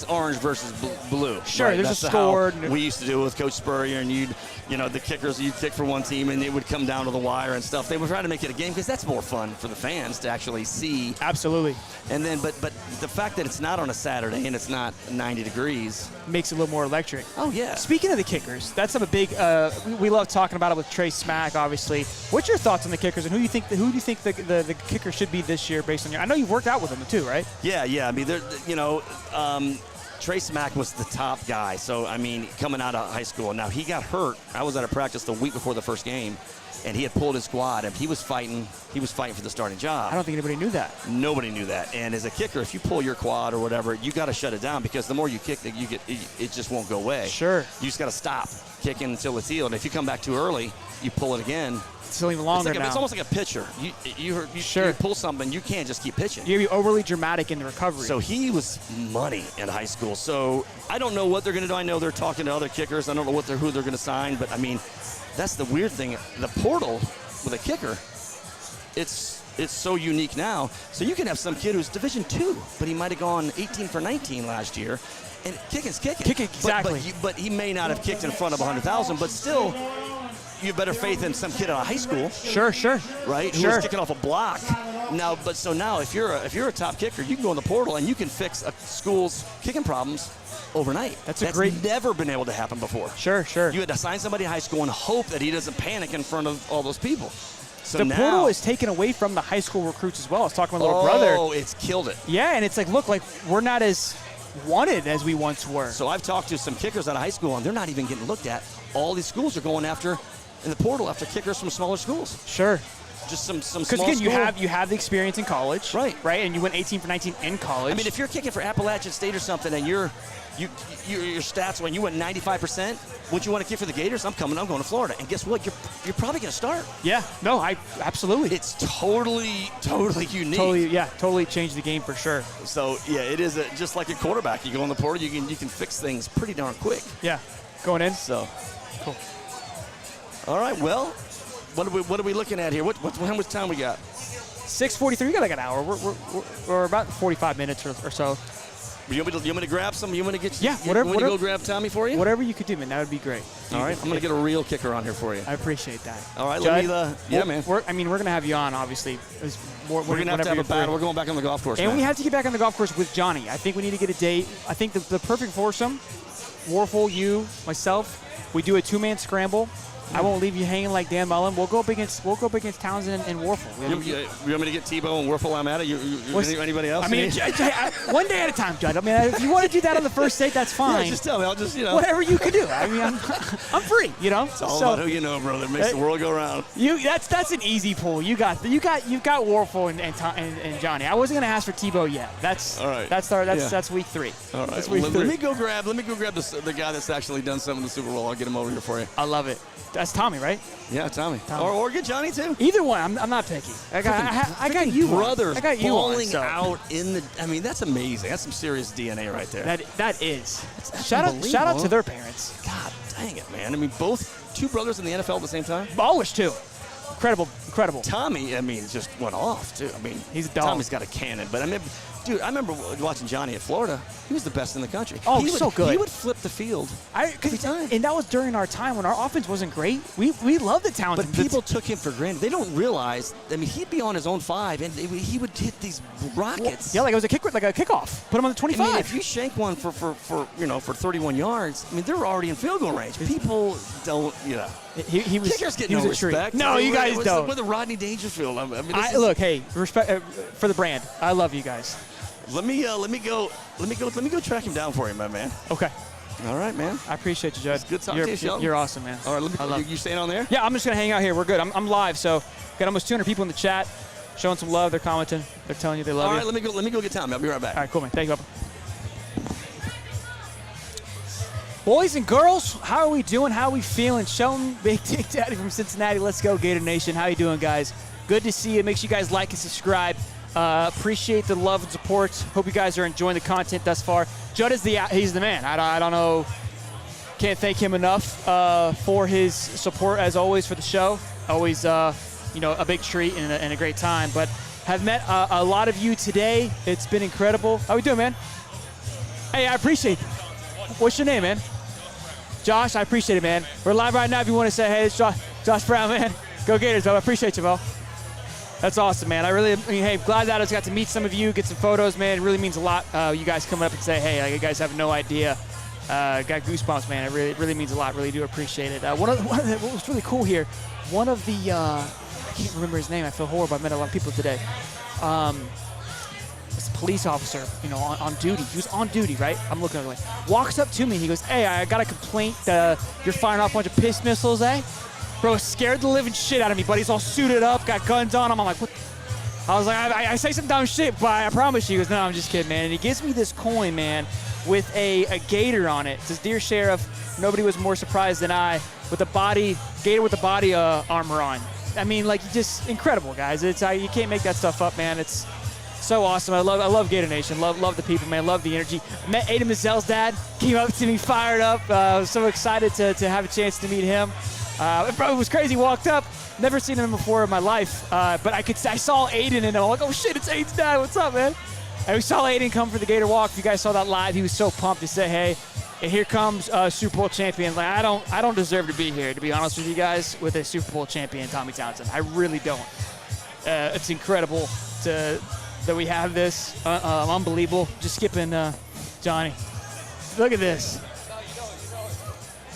orange versus blue. Sure, right? there's That's a score. We used to do it with Coach Spurrier, and the kickers, you'd kick for one team and it would come down to the wire and stuff. They were trying to make it a game because that's more fun for the fans to actually see. Absolutely. And then, but the fact that it's not on a Saturday and it's not 90 degrees makes it a little more electric. Oh yeah. Speaking of the kickers, that's a big. We love talking about it with Trey Smack, obviously. What's your thoughts on the kickers, and who do you think the kicker should be this year based on I know you've worked out with them too, right? Yeah. I mean, Trey Smack was the top guy. So I mean, coming out of high school. Now he got hurt. I was at a practice the week before the first game, and he had pulled his quad, and he was fighting for the starting job. I don't think anybody knew that. Nobody knew that. And as a kicker, if you pull your quad or whatever, you got to shut it down because the more you kick, it just won't go away. Sure. You just got to stop kicking until it's healed. And if you come back too early, you pull it again. It's even longer now. It's almost like a pitcher. You pull something, you can't just keep pitching. You're overly dramatic in the recovery. So he was money in high school. So I don't know what they're going to do. I know they're talking to other kickers. I don't know who they're going to sign. But, I mean, that's the weird thing. The portal with a kicker, it's so unique now. So you can have some kid who's Division II, but he might have gone 18 for 19 last year. And kicking's kicking. Kicking, exactly. But he may not have kicked in front of 100,000, but still – you have better faith in some kid out of high school. Sure. Right? Sure. Who's kicking off a block. Now, if you're a top kicker, you can go in the portal and you can fix a school's kicking problems overnight. That's never been able to happen before. Sure. You had to sign somebody in high school and hope that he doesn't panic in front of all those people. So the portal is taken away from the high school recruits as well. I was talking with my little brother. Oh, it's killed it. Yeah, and it's like, look, we're not as wanted as we once were. So I've talked to some kickers out of high school, and they're not even getting looked at. All these schools are going after in the portal after kickers from smaller schools. Sure. Just some small Because again, school. you have the experience in college, right? And you went 18 for 19 in college. I mean, if you're kicking for Appalachian State or something, and your stats when you went 95%, would you want to kick for the Gators? I'm going to Florida, and guess what? You're probably going to start. Yeah. No, absolutely. It's totally unique. Totally changed the game for sure. So yeah, it is just like a quarterback. You go in the portal, you can fix things pretty darn quick. Yeah. Going in. So cool. All right, well, what are we looking at here? How much time we got? 6:43. We got like an hour. We're about 45 minutes or so. You want me to grab some? You want me to get Yeah, you whatever. want me to go grab Tommy for you? Whatever you could do, man. That would be great. All right, I'm going to get a real kicker on here for you. I appreciate that. All right, Judd, man. We're going to have you on, obviously. We're going to have a battle. We're going back on the golf course. And man. we have to get back on the golf course with Johnny. I think we need to get a date. I think the perfect foursome, Warfel, you, myself, we do a two-man scramble. I won't leave you hanging like Dan Mullen. We'll go up against Townsend and Warfel. You want me to get Tebow and Warfel? I'm at it. Anybody else? I mean, one day at a time, Judd. I mean, if you want to do that on the first date, that's fine. Yeah, just tell me. I'll just whatever you can do. I mean, I'm free. It's all about who you know, brother. It makes the world go round. That's an easy pull. You've got Warfel and Johnny. I wasn't gonna ask for Tebow yet. That's all right. That's week 3. All right. Let me go grab the guy that's actually done something in the Super Bowl. I'll get him over here for you. I love it. That's Tommy, right? Yeah, Tommy. Or get Johnny too. Either one. I'm not picky. I got you, brothers. I got you balling out in the. I mean, that's amazing. That's some serious DNA right there. That is. Shout out to their parents. God dang it, man. I mean, two brothers in the NFL at the same time. Always two. Incredible. Tommy, I mean, just went off too. I mean, he's a dog. Tommy's got a cannon, but I mean. Dude, I remember watching Johnny at Florida. He was the best in the country. Oh, so good. He would flip the field every time. And that was during our time when our offense wasn't great. We loved the Townsend. But people took him for granted. They don't realize. I mean, he'd be on his own 5, and he would hit these rockets. Yeah, like it was a kickoff. Put him on the 25. I mean, if you shank one for 31 yards, I mean, they're already in field goal range. People don't, Kickers get no respect. No, you guys don't. With the Rodney Dangerfield. I mean, look, hey, respect for the brand. I love you guys. Let me go track him down for you, my man. Okay. All right, man. I appreciate you, Judd. It's good talking to you, Sheldon. You're awesome, man. All right, you staying on there? Yeah, I'm just gonna hang out here. We're good. I'm live, so got almost 200 people in the chat, showing some love. They're commenting. They're telling you they love you. All right, let me go get Tommy. I'll be right back. All right, cool, man. Thank you. Boys and girls, how are we doing? How are we feeling? Sheldon, Big Dick Daddy from Cincinnati. Let's go, Gator Nation. How you doing, guys? Good to see you. Make sure you guys like and subscribe. Appreciate the love and support. Hope you guys are enjoying the content thus far. Judd he's the man. I don't know. Can't thank him enough for his support as always for the show. Always, a big treat and a great time. But have met a lot of you today. It's been incredible. How we doing, man? Hey, I appreciate it. What's your name, man? Josh, I appreciate it, man. We're live right now. If you want to say, hey, it's Josh Brown, man. Go Gators, bro. I appreciate you, bro. That's awesome, man. Hey, glad that I got to meet some of you, get some photos, man. It really means a lot. You guys coming up and say, hey, you guys have no idea. Got goosebumps, man. It really means a lot. Really do appreciate it. What was really cool here, one of the, I can't remember his name. I feel horrible. I met a lot of people today. This police officer, on duty. He was on duty, right? I'm looking at him. Walks up to me. He goes, hey, I got a complaint. You're firing off a bunch of piss missiles, eh? Bro, scared the living shit out of me, but he's all suited up, got guns on him. I'm like, what? I was like, I say some dumb shit, but I promise you. He goes, no, I'm just kidding, man. And he gives me this coin, man, with a gator on it. It says, dear Sheriff, nobody was more surprised than I, with a gator with the body armor on. I mean, just incredible, guys. You can't make that stuff up, man. It's so awesome. I love Gator Nation. Love the people, man. Love the energy. Met Aiden Mazel's dad. Came up to me, fired up. I was so excited to have a chance to meet him. It was crazy. Walked up, never seen him before in my life, but I saw Aiden and I'm like, oh shit, it's Aiden's dad. What's up, man? And we saw Aiden come for the Gator Walk. If you guys saw that live, he was so pumped to say, hey, and here comes Super Bowl champion. I don't deserve to be here, to be honest with you guys, with a Super Bowl champion, Tommy Townsend. I really don't. It's incredible that we have this. Unbelievable. Just skipping Johnny. Look at this.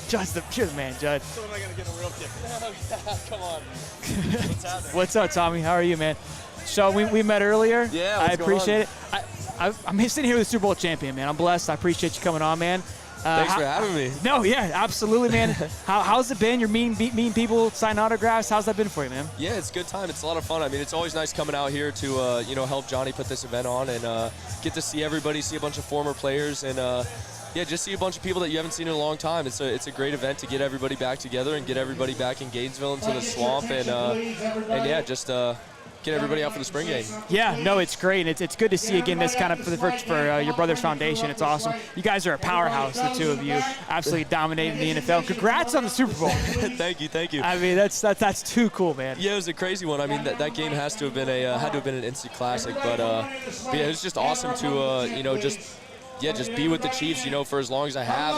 Judd's you're the man, Judd. So am I going to get a real kick? No, yeah, come on. What's happening? What's up, Tommy? How are you, man? So we met earlier. Yeah, I appreciate it. I'm sitting here with the Super Bowl champion, man. I'm blessed. I appreciate you coming on, man. Thanks for having me. No, yeah, absolutely, man. How's it been? You're meeting people, signing autographs. How's that been for you, man? Yeah, it's a good time. It's a lot of fun. I mean, it's always nice coming out here to help Johnny put this event on and get to see everybody, see a bunch of former players, and just see a bunch of people that you haven't seen in a long time. It's a great event to get everybody back together and get everybody back in Gainesville into the swamp and get everybody out for the spring game. Yeah, no, it's great. It's good to see again this kind of for your brother's foundation. It's awesome. You guys are a powerhouse, the two of you, absolutely dominating the NFL. Congrats on the Super Bowl. Thank you. I mean, that's too cool, man. Yeah, it was a crazy one. I mean, that game had to have been an instant classic, but it was just awesome to just be with the Chiefs, for as long as I have,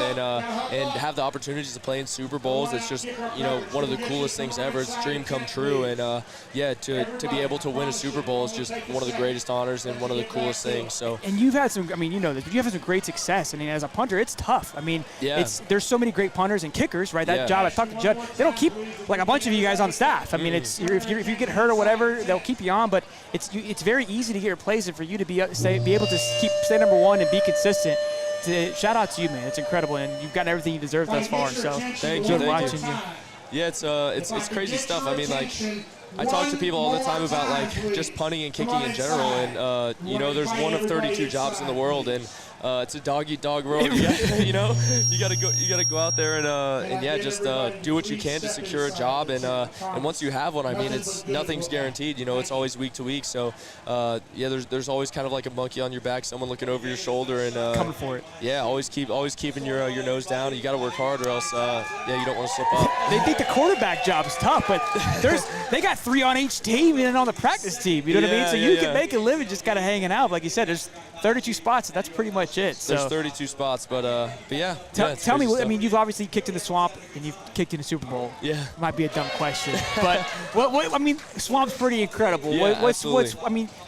and have the opportunities to play in Super Bowls. It's just, one of the coolest things ever. It's a dream come true, and to be able to win a Super Bowl is just one of the greatest honors and one of the coolest things. So. And you've had some, you've had some great success. As a punter, it's tough. There's so many great punters and kickers, right? That job, I talked to Judd. They don't keep like a bunch of you guys on staff. It's if you get hurt or whatever, they'll keep you on. But it's very easy to get replaced, and for you to be able to stay number one and be consistent. Shout out to you, man. It's incredible, and you've got everything you deserve thus far. So thank you. Watching you. Yeah, it's crazy stuff. I talk to people all the time about just punting and kicking in general, and there's one of 32 jobs in the world, and it's a dog-eat-dog world. You gotta go out there and just do what you can to secure a job, and once you have one, it's nothing's guaranteed. It's always week to week. So there's always kind of like a monkey on your back, someone looking over your shoulder and coming for it. Yeah, always keeping your nose down. You got to work hard, or else you don't want to slip up. They think the quarterback job is tough, but they got 3 on each team and on the practice team. You know what I mean? So you can make a living just kind of hanging out. Like you said, there's 32 spots. That's pretty much it. So. There's 32 spots, but yeah. Tell me, you've obviously kicked in the Swamp and you've kicked in the Super Bowl. Yeah. Might be a dumb question, but Swamp's pretty incredible. Yeah, what's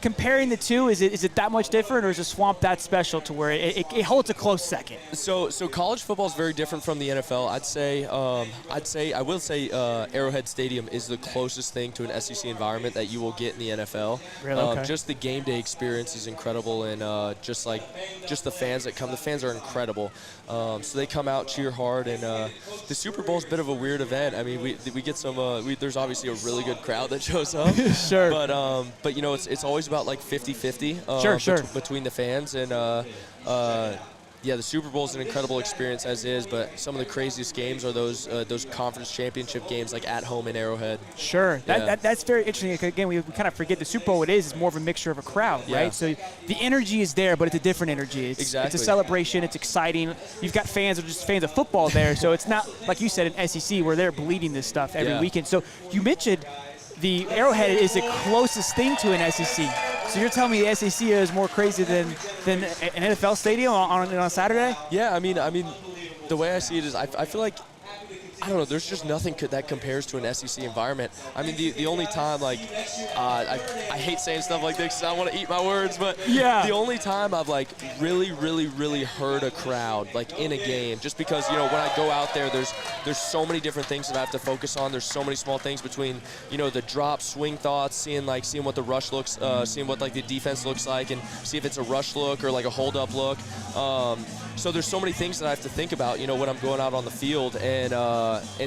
comparing the two, is it that much different, or is the Swamp that special to where it holds a close second? So college football is very different from the NFL. I will say Arrowhead Stadium is the closest thing to an SEC environment that you will get in the NFL. Really? Okay. Just the game day experience is incredible, and just the fans that come. The fans are incredible. So they come out, cheer hard, and the Super Bowl is a bit of a weird event. We get some. There's obviously a really good crowd that shows up. Sure. But it's always about 50-50. Sure. Between the fans and. The Super Bowl is an incredible experience as is, but some of the craziest games are those conference championship games at home in Arrowhead. Sure. That's very interesting. Again, we kind of forget the Super Bowl. It is more of a mixture of a crowd, right? So the energy is there, but it's a different energy. Exactly. It's a celebration. It's exciting. You've got fans who are just fans of football there, so it's not like you said in SEC where they're bleeding this stuff every weekend. So you mentioned the Arrowhead is the closest thing to an SEC. So you're telling me the SEC is more crazy than an NFL stadium on a Saturday? Yeah, the way I see it is I feel like, I don't know, there's just nothing that compares to an SEC environment. The only time, I hate saying stuff like this because I want to eat my words, but the only time I've, really, really, really heard a crowd, in a game, just because, when I go out there, there's so many different things that I have to focus on. There's so many small things between, the drop, swing thoughts, seeing what the rush looks, seeing what, the defense looks like, and see if it's a rush look or, a hold-up look. So there's so many things that I have to think about, when I'm going out on the field, and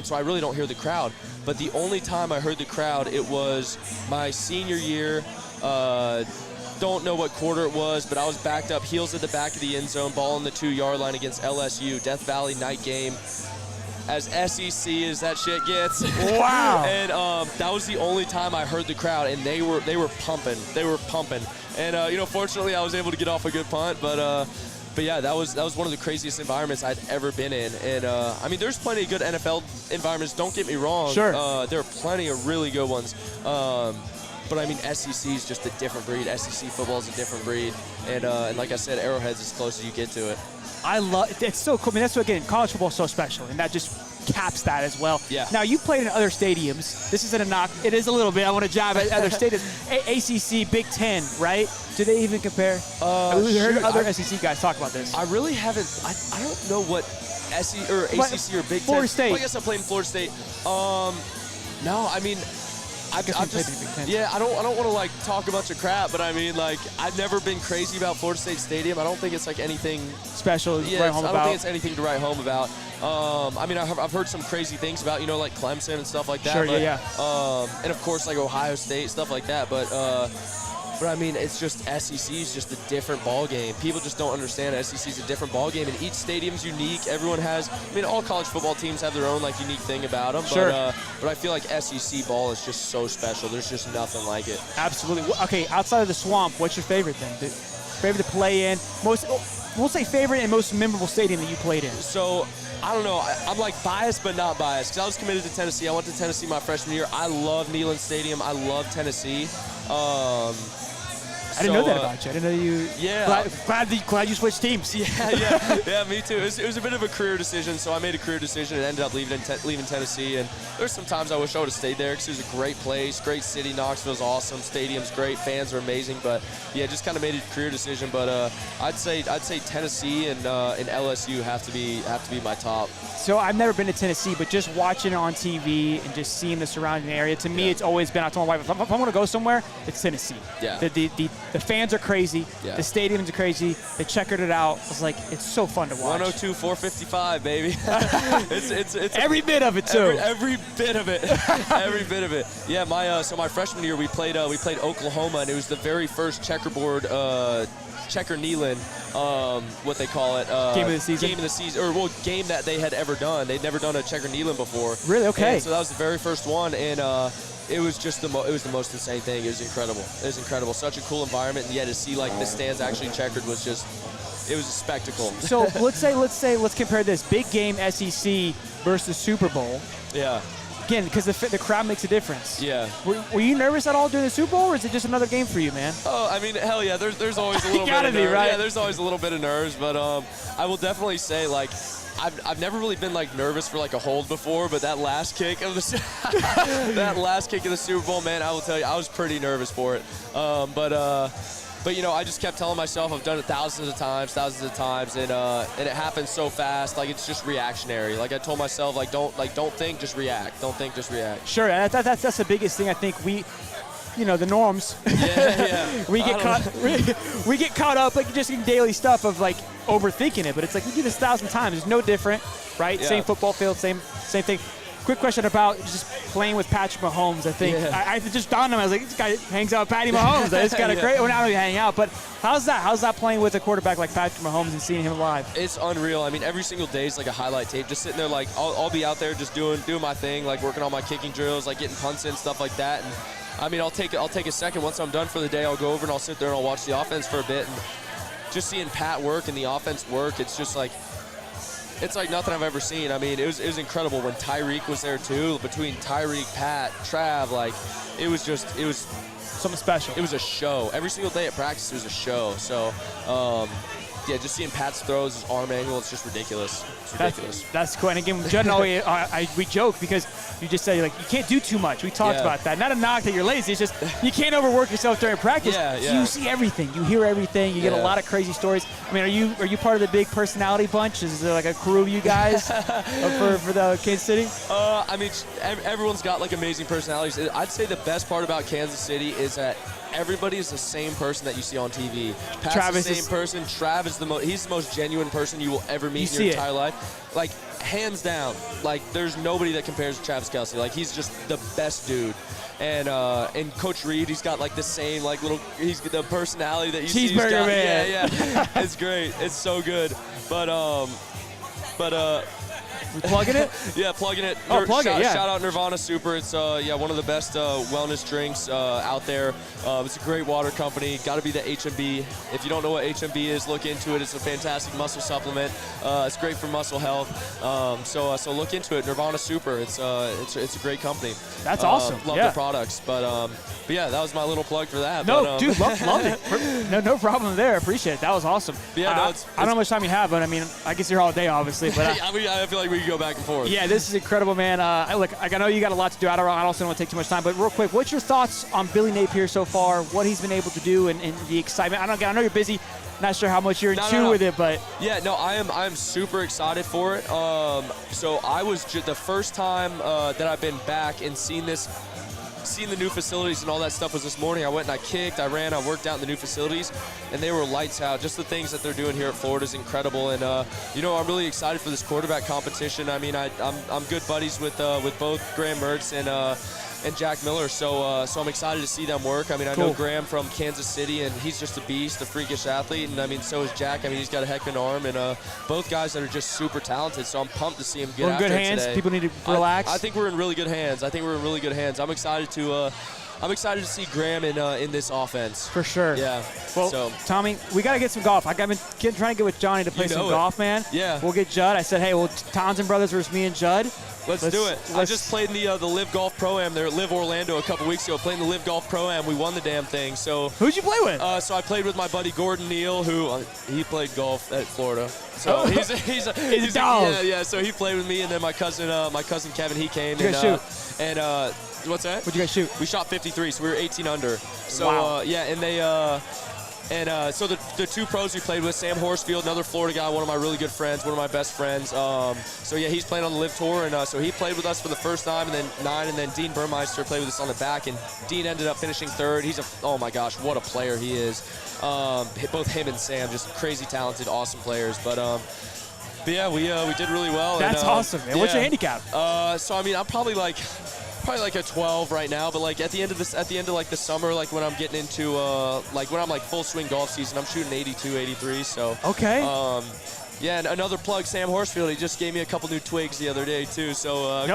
so I really don't hear the crowd. But the only time I heard the crowd, it was my senior year. Don't know what quarter it was, but I was backed up, heels at the back of the end zone, ball on the 2-yard line against LSU, Death Valley night game. As SEC as that shit gets. Wow. And that was the only time I heard the crowd, and they were pumping. They were pumping. And fortunately I was able to get off a good punt, but yeah, that was one of the craziest environments I'd ever been in. And there's plenty of good NFL environments, don't get me wrong. Sure. There are plenty of really good ones. But SEC is just a different breed. SEC football is a different breed. And like I said, Arrowhead's as close as you get to it. It's so cool. That's what, again, college football is so special, and that just caps that as well. Yeah. Now, you played in other stadiums. This isn't a knock. It is a little bit. I want to jab at other stadiums. ACC, Big Ten, right? Do they even compare? We heard other SEC guys talk about this. I really haven't. I don't know what SEC or ACC or Big Ten. Florida State. Well, I guess I played in Florida State. No, I've just, Big Ten. Yeah, I don't want to talk a bunch of crap, but I've never been crazy about Florida State Stadium. I don't think it's anything special. Yeah, write home I don't about. think it's anything to write home about. I've heard some crazy things about Clemson and stuff like that. Sure, but, yeah. And of course Ohio State, stuff like that. But it's just SEC is just a different ball game. People just don't understand SEC is a different ball game, and each stadium's unique. Everyone has. All college football teams have their own unique thing about them. Sure. But I feel like SEC ball is just so special. There's just nothing like it. Absolutely. Okay, outside of the Swamp, what's your favorite then? Favorite to play in? We'll say favorite and most memorable stadium that you played in. So, I don't know. I'm biased but not biased because I was committed to Tennessee. I went to Tennessee my freshman year. I love Neyland Stadium. I love Tennessee. I didn't know that about you. I didn't know you. Yeah. Glad you switched teams. Yeah, me too. It was a bit of a career decision, so I made a career decision and ended up leaving Tennessee. And there's some times I wish I would have stayed there because it was a great place, great city. Knoxville's awesome, stadium's great, fans are amazing. But yeah, just kind of made a career decision. But I'd say Tennessee and LSU have to be my top. So I've never been to Tennessee, but just watching it on TV and just seeing the surrounding area, to me, it's always been. I told my wife, if I want to go somewhere, it's Tennessee. Yeah. The fans are crazy. Yeah. The stadiums are crazy. They checkered it out. It's like it's so fun to watch. 102, 455, baby. it's every bit of it too. Every bit of it. Every bit of it. Yeah. My freshman year we played Oklahoma, and it was the very first checkerboard. Checker Neyland, what they call it. Game of the season? Game of the season, game that they had ever done. They'd never done a Checker Neyland before. Really? Okay. And so that was the very first one, and it was just it was the most insane thing. It was incredible. It was incredible. Such a cool environment, and yet to see like the stands actually checkered was just, it was a spectacle. So let's compare this big game SEC versus Super Bowl. Yeah. Again, because the crowd makes a difference. Yeah. Were you nervous at all during the Super Bowl, or is it just another game for you, man? Oh, I mean, hell yeah. There's always a little bit of nerves. Right? Yeah, there's always a little bit of nerves, but I will definitely say, like, I've never really been like nervous for like a hold before, but that last kick of the Super Bowl, man, I will tell you, I was pretty nervous for it. But you know, I just kept telling myself I've done it thousands of times, and it happens so fast. Like it's just reactionary. Like I told myself, don't think, just react. Don't think, just react. Sure, that's the biggest thing I think the norms. Yeah. we get caught up like just in daily stuff of like overthinking it, but it's like we do this 1,000 times. It's no different, right? Yeah. Same football field, same thing. Quick question about just playing with Patrick Mahomes. I think I just dawned on me. I was like, this guy hangs out with Patty Mahomes. It's got a great. Well, not really hang out, but how's that? How's that playing with a quarterback like Patrick Mahomes and seeing him live? It's unreal. I mean, every single day is like a highlight tape. Just sitting there, like I'll be out there just doing my thing, like working on my kicking drills, like getting punts in, stuff like that. And I mean, I'll take a second once I'm done for the day. I'll go over and I'll sit there and I'll watch the offense for a bit, and just seeing Pat work and the offense work. It's just like. It's like nothing I've ever seen. I mean, it was incredible when Tyreek was there too. Between Tyreek, Pat, Trav, like it was something special. It was a show. Every single day at practice, it was a show. So, yeah, just seeing Pat's throws, his arm angle, it's just ridiculous. It's ridiculous. That's cool. And again, Judd and I, we joke because you just say, like, you can't do too much. We talked about that. Not a knock that you're lazy. It's just you can't overwork yourself during practice. Yeah. So you see everything. You hear everything. You get a lot of crazy stories. I mean, are you part of the big personality bunch? Is there like a crew of you guys for the Kansas City? I mean, everyone's got, like, amazing personalities. I'd say the best part about Kansas City is that everybody is the same person that you see on TV. Pat's Travis the same person. Trav is he's the most genuine person you will ever meet in your entire life. Like, hands down, like, there's nobody that compares to Travis Kelce. Like, he's just the best dude. And Coach Reed, he's got, like, the same, like, he's the personality that you see. Cheeseburger man. Yeah. It's great. It's so good. But we plugging it? Yeah, plugging it. Plug it, yeah. Shout out Nirvana Super. It's one of the best wellness drinks out there. It's a great water company. Got to be the HMB. If you don't know what HMB is, look into it. It's a fantastic muscle supplement. It's great for muscle health. So look into it. Nirvana Super. It's a great company. That's awesome. Love the products. But yeah, that was my little plug for that. No, dude, loved it. No problem there. Appreciate it. That was awesome. Yeah, I don't know how much time you have, but I mean, I guess you're all day, obviously. But I feel like we can go back and forth. Yeah, this is incredible, man. Look, I know you got a lot to do. I also don't want to take too much time, but real quick, what's your thoughts on Billy Napier so far? What he's been able to do, and the excitement? I know you're busy. Not sure how much you're in tune with it, but yeah, no, I'm super excited for it. So I was the first time that I've been back and seen the new facilities and all that stuff was this morning. I went and I kicked, I ran, I worked out in the new facilities, and they were lights out. Just the things that they're doing here at Florida is incredible. And I'm really excited for this quarterback competition. I mean, I'm good buddies with both Graham Mertz and Jack Miller, so I'm excited to see them work. I mean, I know Graham from Kansas City, and he's just a beast, a freakish athlete, and I mean, so is Jack. I mean, he's got a heck of an arm, and both guys that are just super talented, so I'm pumped to see him get after it today. We're in good hands. People need to relax. I think we're in really good hands. I'm excited to I'm excited to see Graham in this offense. For sure. Yeah. Well, so. Tommy, we got to get some golf. I've been trying to get with Johnny to play some golf, man. Yeah. We'll get Judd. I said, hey, well, Townsend brothers versus me and Judd. Let's do it. I just played in the Live Golf Pro-Am there at Live Orlando a couple weeks ago. Playing the Live Golf Pro-Am. We won the damn thing. So who'd you play with? So I played with my buddy Gordon Neal, who he played golf at Florida. So he's a dog. Yeah. So he played with me, and then my cousin Kevin, he came. You guys shoot. And what's that? What'd you guys shoot? We shot 53, so we were 18 under. So wow. and they. So the two pros we played with, Sam Horsfield, another Florida guy, one of my really good friends, one of my best friends. So yeah, he's playing on the Live Tour, and so he played with us for the first time, and then Dean Burmeister played with us on the back, and Dean ended up finishing third. He's oh my gosh, what a player he is. Both him and Sam, just crazy talented, awesome players. But yeah, we did really well. That's awesome, man. Yeah. What's your handicap? So I mean, I'm probably like a 12 right now, but like at the end of like the summer, like when I'm getting into like when I'm like full swing golf season, I'm shooting 82, 83. So okay. Yeah, and another plug, Sam Horsfield. He just gave me a couple new twigs the other day too. So a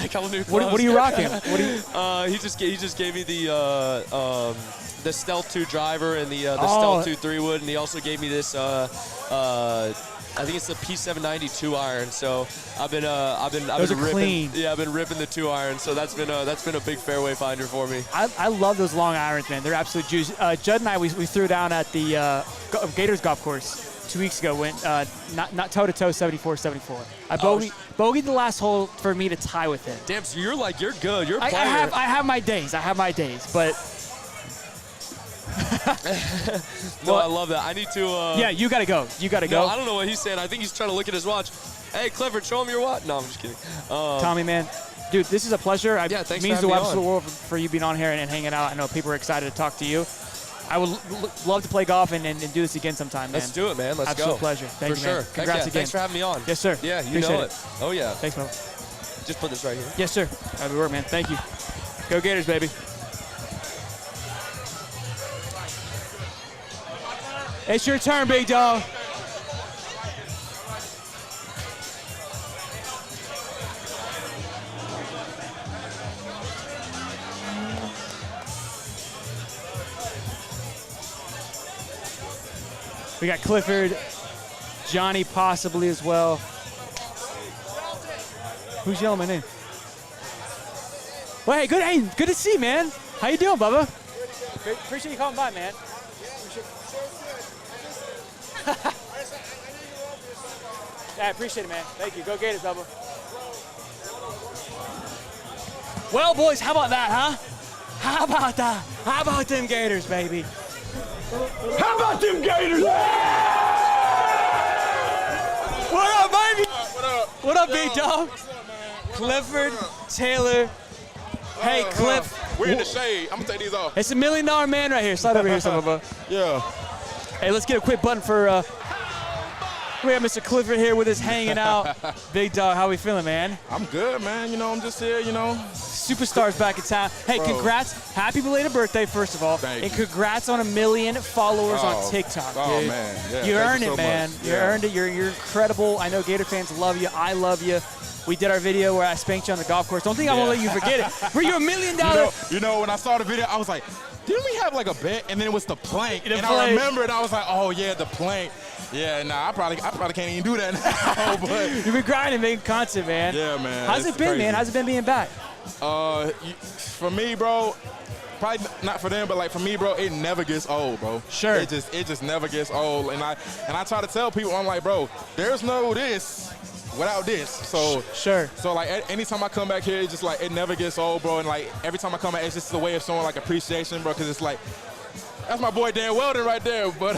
couple new clubs. What are you rocking? What are you? He just gave me the Stealth 2 driver and the Stealth 2 3-wood, and he also gave me this. I think it's the P792 iron. So I've been ripping. Clean. Yeah, I've been ripping the 2 iron. So that's been a big fairway finder for me. I love those long irons, man. They're absolute juice. Judd and I we threw down at the Gators golf course 2 weeks ago. Went not toe to toe 74-74. I bogeyed the last hole for me to tie with it. Damn, so you're good. You're a player. I have my days, but. No, I love that. I need to. Yeah, you gotta go. No, I don't know what he's saying. I think he's trying to look at his watch. Hey, Clifford, show him your watch. No, I'm just kidding. Tommy, man, dude, this is a pleasure. Yeah, thanks. It means the absolute world for you being on here and hanging out. I know people are excited to talk to you. I would love to play golf and do this again sometime, man. Let's do it, man. Let's absolute go. Pleasure. Thank you, man. For sure. Congrats again. Thanks for having me on. Yes, sir. Yeah, you Appreciate know it. Oh yeah. Thanks, bro. Just put this right here. Yes, sir. That'll work, man. Thank you. Go Gators, baby. It's your turn, big dog. We got Clifford, Johnny possibly as well. Who's yelling my name? Well, hey, good to see you, man. How you doing, Bubba? Appreciate you calling by, man. Yeah, I appreciate it, man. Thank you. Go Gators, Bubba. Well, boys, how about that, huh? How about that? How about them Gators, baby? How about them Gators? What up, baby? What up? What up, big dog? Clifford Taylor. Hey, Cliff. We're in the shade. I'm going to take these off. It's $1 million man right here. Slide over here, son of a. Yeah. Hey, let's get a quick button for. We have Mr. Clifford here with us hanging out. Big dog, how we feeling, man? I'm good, man. You know, I'm just here, you know. Superstars back in town. Hey, Bro. Congrats. Happy belated birthday, first of all. Thank and you. congrats on 1 million followers on TikTok, dude. Oh, man. Yeah, you earned you it, so man. much. You Yeah. earned it. You're incredible. I know Gator fans love you. I love you. We did our video where I spanked you on the golf course. Don't think I won't let you forget it. Were you $1 million? You know, when I saw the video, I was like, didn't we have like a bet? And then it was the plank. The and plank. I remembered, I was like, oh, yeah, the plank. Yeah, nah, I probably can't even do that now. But You've been grinding, making content, man. yeah, man. How's it been, crazy. man? How's it been being back? For me, bro, probably not for them, but like for me, bro, it never gets old, bro. Sure. It just never gets old. And I try to tell people, I'm like, bro, there's no this without this. So Sure. So like anytime I come back here, it's just like it never gets old, bro. And like every time I come back, it's just a way of showing like appreciation, bro. Because it's like that's my boy Dan Weldon right there, but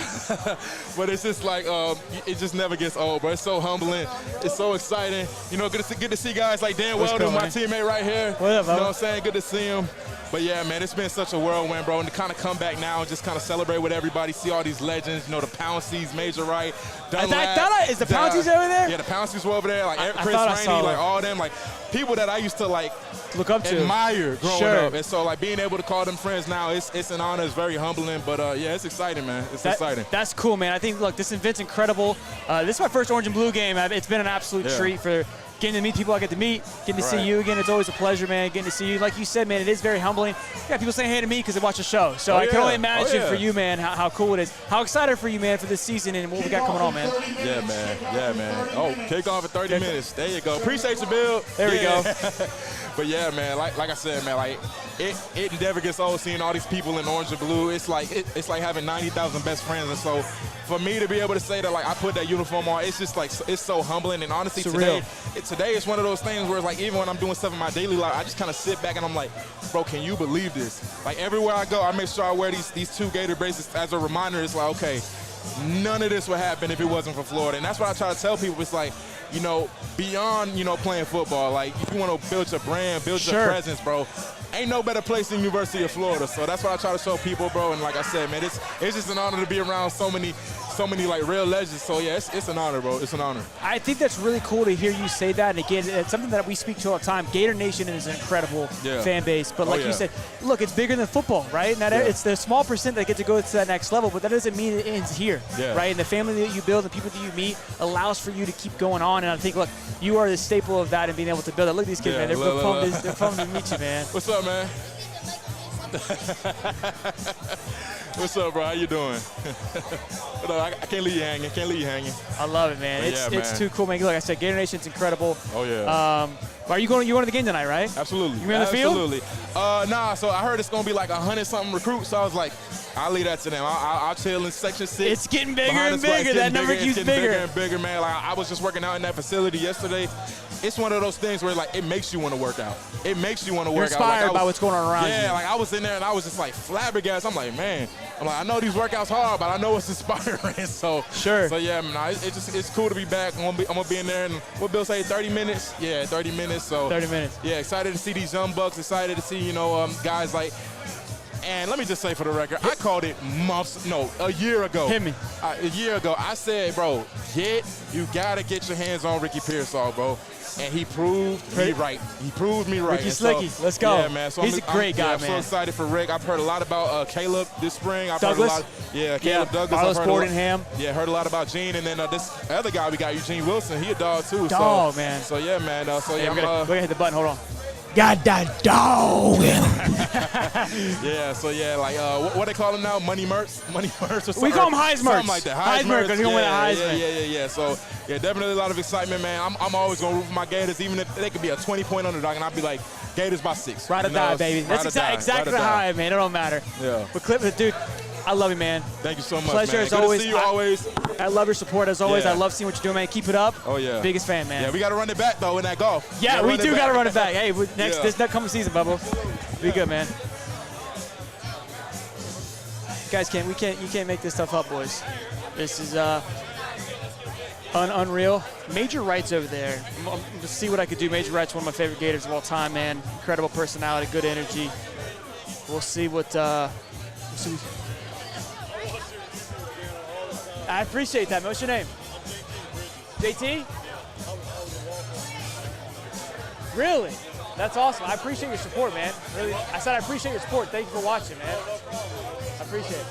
but it's just like it just never gets old, bro. It's so humbling, it's so exciting. You know, good to see guys like Dan What's Weldon, going my on? teammate right here. What up, you know bro? what I'm saying? Good to see him. But yeah, man, it's been such a whirlwind, bro. And to kind of come back now and just kind of celebrate with everybody, see all these legends, you know, the Poundseys, Major Wright, Dunlap. Is the Poundseys over there? Yeah, the Poundseys were over there. Like Chris thought I saw Rainey, like them. all them, like people that I used to like Look up to. admire growing Sure. up. And so like being able to call them friends now, it's an honor. It's very humbling. But yeah, it's exciting, man. It's exciting. That's cool, man. I think, look, this event's incredible. This is my first orange and blue game. It's been an absolute Yeah. treat for getting to meet people I get to meet, getting to see you again. It's always a pleasure, man, getting to see you. Like you said, man, it is very humbling. You got people saying hey to me because they watch the show. So I can only imagine for you, man, how cool it is. How excited for you, man, for this season and what we got coming on, man. Yeah, man. Yeah, man. Oh, kickoff in 30 minutes. There you go. Appreciate you, Bill. There we go. But yeah, man, like I said, man, like it never gets old seeing all these people in orange and blue. It's like having 90,000 best friends, and so for me to be able to say that, like, I put that uniform on, it's just like it's so humbling. And honestly, today it's one of those things where, like, even when I'm doing stuff in my daily life, I just kind of sit back and I'm like, bro, can you believe this? Like, everywhere I go, I make sure I wear these 2 Gator bracelets as a reminder. It's like, okay, none of this would happen if it wasn't for Florida. And that's what I try to tell people. It's like, you know, beyond, you know, playing football, like, if you want to build your brand, build your presence, bro, ain't no better place than University of Florida. So that's what I try to show people, bro. And like I said, man, it's just an honor to be around so many like real legends. So yeah, it's an honor, bro. It's an honor. I think that's really cool to hear you say that. And again, it's something that we speak to all the time. Gator Nation is an incredible fan base. But like you said, look, it's bigger than football, right? And it's the small percent that get to go to that next level, but that doesn't mean it ends here, right? And the family that you build, the people that you meet, allows for you to keep going on. And I think, look, you are the staple of that and being able to build it. Look at these kids, man. They're pumped to meet you, man. What's up, man? What's up, bro? How you doing? I can't leave you hanging. I love it, man. It's too cool, man. Look, I said Gator Nation's incredible. Oh yeah. Are you going to the game tonight, right? Absolutely. You in the field? Absolutely. Nah. So I heard it's gonna be like 100-something recruits. So I was like, I'll leave that to them. I'll chill in section 6. It's getting bigger and bigger. That number keeps bigger. Bigger and bigger, man. Like, I was just working out in that facility yesterday. It's one of those things where, like, it makes you want to work out. It makes you want to work out. You're inspired by what's going on around you. Yeah, like, I was in there and I was just like flabbergasted. I'm like, man. I know these workouts hard, but I know it's inspiring. So So yeah, man, it's cool to be back. I'm gonna be in there, and what Bill say, 30 minutes? Yeah, 30 minutes. So 30 minutes. Yeah, excited to see these young bucks. Excited to see, you know, guys like. And let me just say for the record, I called it a year ago. Hit me. A year ago, I said, bro, you gotta get your hands on Ricky Pearsall, bro. And he proved me right. He proved me right. Ricky Slicky, let's go. Yeah, man. So he's a great guy, I'm so excited for Rick. I've heard a lot about Caleb this spring. Douglas. Caleb Douglas. Carlos Bordenham. Yeah, heard a lot about Gene. And then this other guy we got, Eugene Wilson, he a dog too. Man. So yeah, man. We're gonna hit the button. Hold on. Got that dog. Yeah, so yeah, like what they call him now? Money Mertz or something. We call him Heismertz. Something like that. Heismertz, because he's gonna win a Heisman. Yeah. So yeah, definitely a lot of excitement, man. I'm always gonna root for my Gators, even if they could be a 20-point underdog, and I'll be like, Gators by 6. Ride or die, baby. That's exactly how man. It don't matter. Yeah. But Clifford, dude, I love you, man. Thank you so much, Pleasure man. as always. Good to see you always. I love your support as always. Yeah. I love seeing what you're doing, man. Keep it up. Oh yeah. Biggest fan, man. Yeah, we got to run it back though in that golf. Yeah, we do got to run it back. Hey, this coming season, Bubba. Be good, man. Guys, you can't make this stuff up, boys. This is unreal. Major Wright's over there. Let's see what I could do. Major Wright's one of my favorite Gators of all time, man. Incredible personality, good energy. We'll see what. I appreciate that. What's your name? JT? Really? That's awesome. I appreciate your support, man. Really, I said I appreciate your support. Thank you for watching, man. I appreciate it.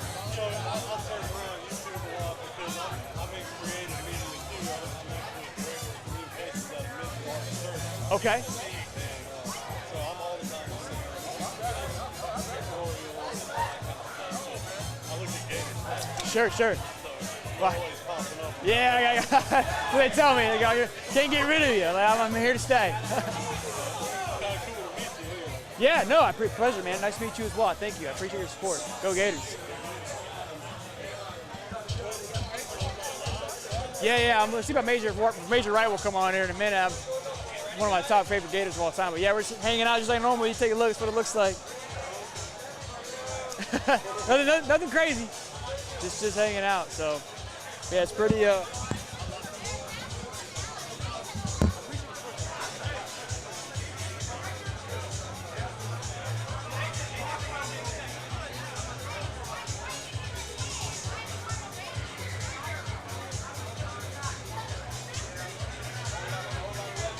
Okay. Sure. Well, yeah, they tell me, can't get rid of you. I'm here to stay. Yeah, no, pleasure, man. Nice to meet you as well. Thank you. I appreciate your support. Go Gators. Yeah. I'm gonna see about Major Wright will come on here in a minute. I'm one of my top favorite Gators of all time. But yeah, we're just hanging out just like normal. You take a look. That's what it looks like. nothing crazy. Just hanging out. So yeah, it's pretty.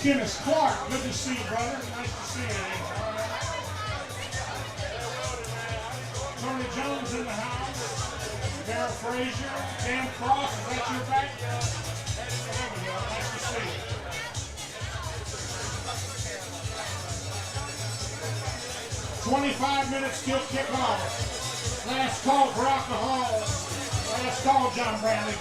Kenneth Clark, good to see you, brother. Nice to see you. Tony Jones in the house. Barrett Frazier, Cam Cross, is that your back? There we go. Nice to see you. 25 minutes till kickoff. Last call for alcohol. Last call, John Bradley.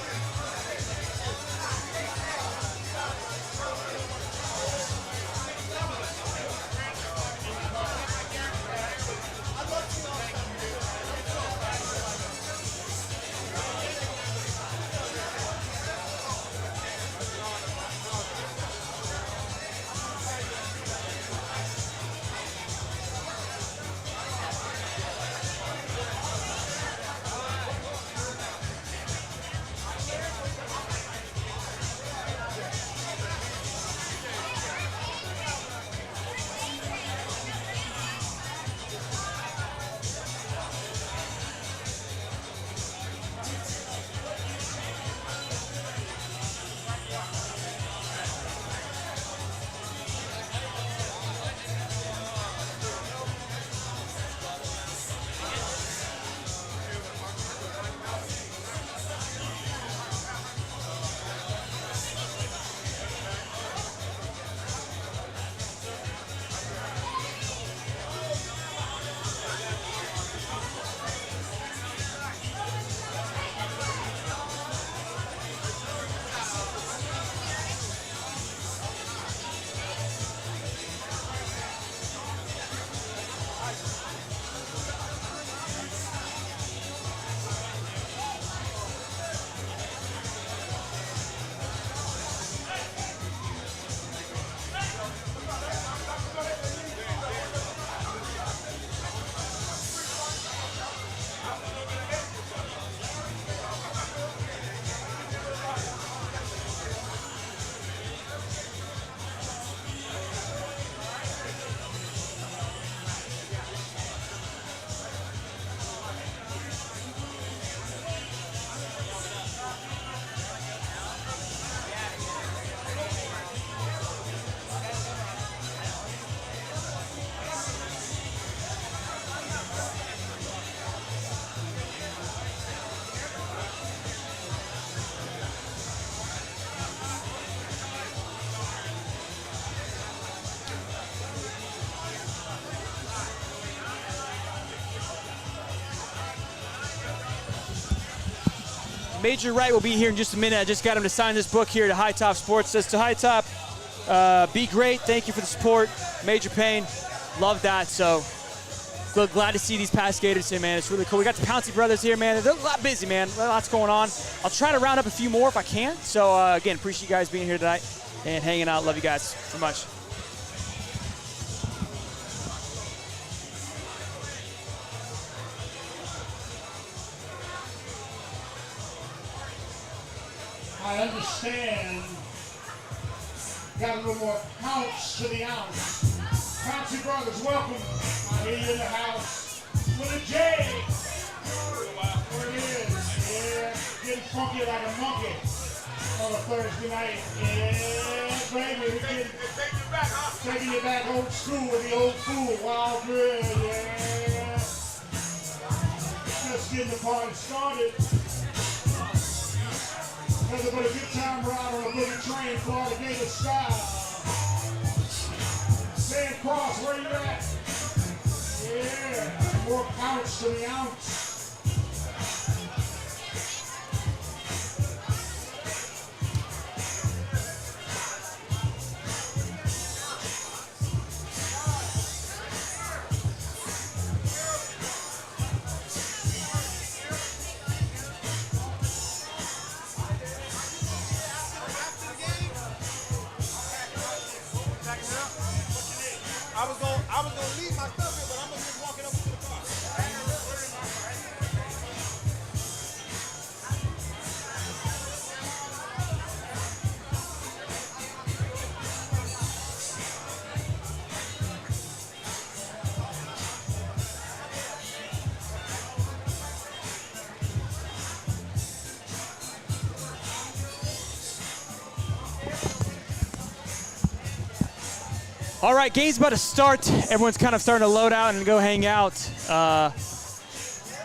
Major Wright will be here in just a minute. I just got him to sign this book here to High Top Sports. It says to High Top, be great. Thank you for the support. Major Payne, love that. So glad to see these past Gators here, man. It's really cool. We got the Pouncey brothers here, man. They're a lot busy, man. Lots going on. I'll try to round up a few more if I can. So again, appreciate you guys being here tonight and hanging out. Love you guys so much. I understand. Got a little more ounce to the ounce. Pouncey brothers, welcome. I hear you in the house with a J. There it is. Yeah, getting funky like a monkey on a Thursday night. Yeah, baby, we're taking you back old school with the old fool. Wild good, yeah. Just getting the party started. Nothing but a good time ride on a boogie train, Florida Gator style. Sam Cross, where you at? Yeah, more ounce to the ounce. I was gonna leave my stuff here, but I'm gonna just walk it up to the car. All right, game's about to start. Everyone's kind of starting to load out and go hang out.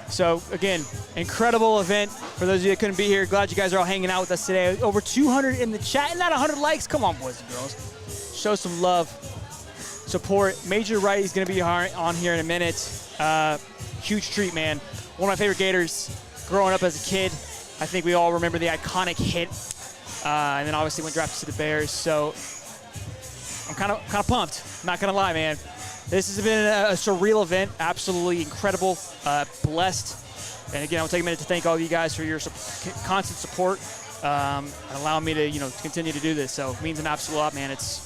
So again, incredible event. For those of you that couldn't be here, glad you guys are all hanging out with us today. Over 200 in the chat and not 100 likes. Come on, boys and girls. Show some love. support. Major Wright is going to be on here in a minute. Huge treat, man. One of my favorite Gators growing up as a kid. I think we all remember the iconic hit, and then obviously went drafted to the Bears. So I'm kind of pumped. Not gonna lie, man. This has been a surreal event. Absolutely incredible. Blessed. And again, I'll take a minute to thank all of you guys for your constant support and allowing me to continue to do this. So it means an absolute lot, man. It's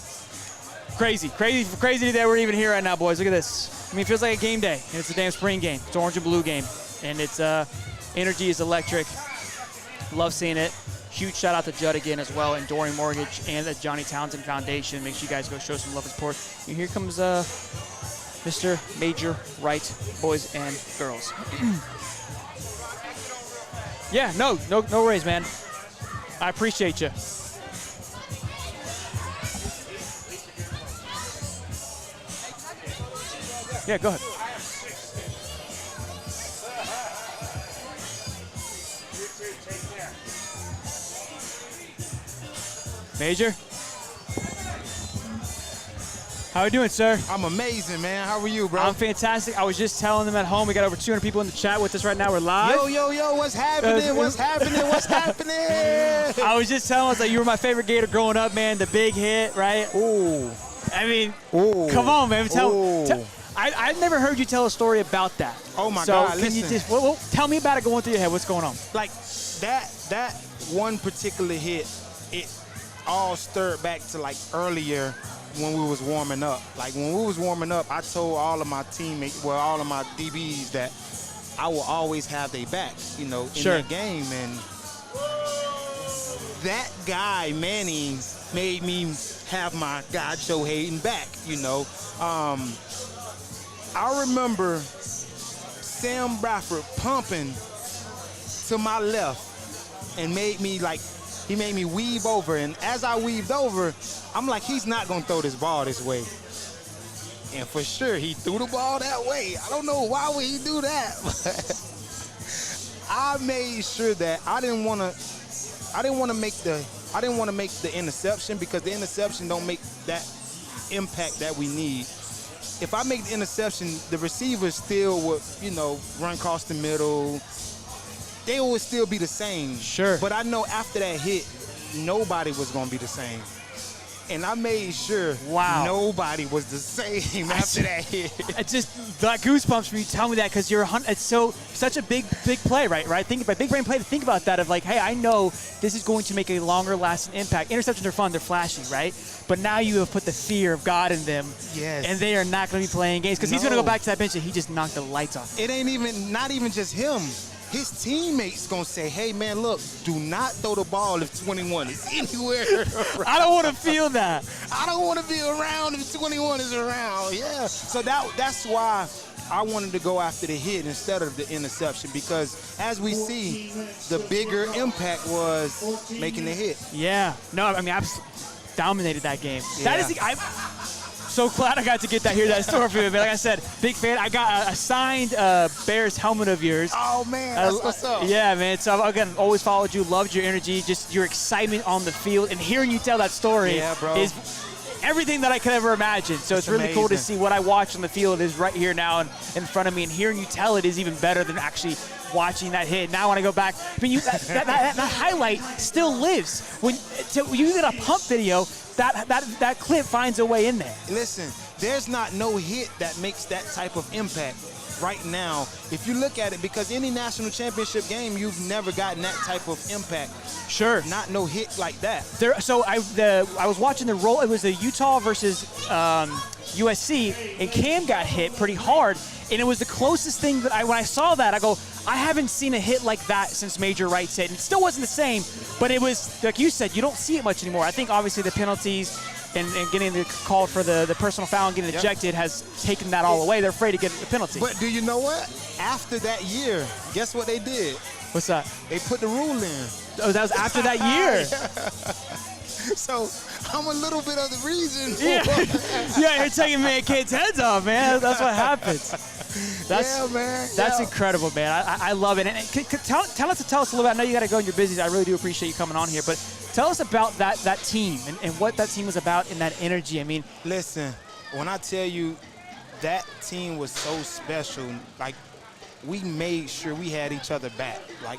crazy that we're even here right now, boys. Look at this. I mean, it feels like a game day, and it's a damn spring game. It's an orange and blue game, and it's energy is electric. Love seeing it. Huge shout out to Judd again as well, and Dorian Mortgage and the Tommy Townsend Foundation. Make sure you guys go show some love and support. And here comes Mr. Major Wright, boys and girls. Yeah, no worries, man. I appreciate you. Yeah, go ahead. Major? How are you doing, sir? I'm amazing, man. How are you, bro? I'm fantastic. I was just telling them at home, we got over 200 people in the chat with us right now. We're live. Yo, what's happening? What's happening? I was just telling us that you were my favorite Gator growing up, man. The big hit, right? Ooh. I mean, Ooh. Come on, man. I've never heard you tell a story about that. Oh, my God. So can you just tell me about it going through your head? What's going on? Like, that one particular hit, it all stirred back to, like, earlier when we was warming up. Like, when we was warming up, I told all of my teammates, all of my DBs that I will always have their back, in that game. And that guy, Manning, made me have my God Joe Hayden back, I remember Sam Bradford pumping to my left and he made me weave over. And as I weaved over, I'm like, he's not going to throw this ball this way. And for sure, he threw the ball that way. I don't know why would he do that. I made sure that I didn't want to make the interception, because the interception don't make that impact that we need. If I make the interception, the receivers still would, run across the middle. They would still be the same. Sure. But I know after that hit, nobody was going to be the same. And I made sure nobody was the same after that hit. It's just like goosebumps when you tell me that, because it's such a big play, right? Think about big brain play to think about that, of like, hey, I know this is going to make a longer lasting impact. Interceptions are fun, they're flashy, right? But now you have put the fear of God in them. Yes. And they are not going to be playing games, because he's going to go back to that bench and he just knocked the lights off. It ain't not even just him. His teammates gonna say, hey, man, look, do not throw the ball if 21 is anywhere around. I don't want to feel that. I don't want to be around if 21 is around. Yeah. So that's why I wanted to go after the hit instead of the interception, because as we see, the bigger impact was making the hit. Yeah. No, I mean, absolutely dominated that game. Yeah. That is I'm so glad I got to hear that story for you, man. Like I said, big fan. I got a signed Bears helmet of yours. Oh, man, that's what's up. Yeah, man. So, again, always followed you, loved your energy, just your excitement on the field. And hearing you tell that story is everything that I could ever imagine. So it's really cool to see what I watched on the field is right here now in front of me. And hearing you tell it is even better than actually watching that hit. Now when I go back, I mean, that highlight still lives. When you get a pump video, that clip finds a way in there. Listen, there's no hit that makes that type of impact right now. If you look at it, because any national championship game, you've never gotten that type of impact. Sure. No hit like that. I was watching the roll. It was the Utah versus USC, and Cam got hit pretty hard. And it was the closest thing that when I saw that, I go, I haven't seen a hit like that since Major Wright's hit. And it still wasn't the same, but it was, like you said, you don't see it much anymore. I think obviously the penalties and getting the call for the personal foul and getting ejected has taken that all away. They're afraid to get the penalty. But do you know what? After that year, guess what they did? What's that? They put the rule in. Oh, that was after that year. So I'm a little bit of the reason. Yeah, you're taking kids' heads off, man. That's what happens. That's incredible, man. I love it. And tell us a little bit. I know you got to go and you're busy. I really do appreciate you coming on here. But tell us about that team and what that team was about and that energy. I mean, listen, when I tell you that team was so special, like, we made sure we had each other back. Like,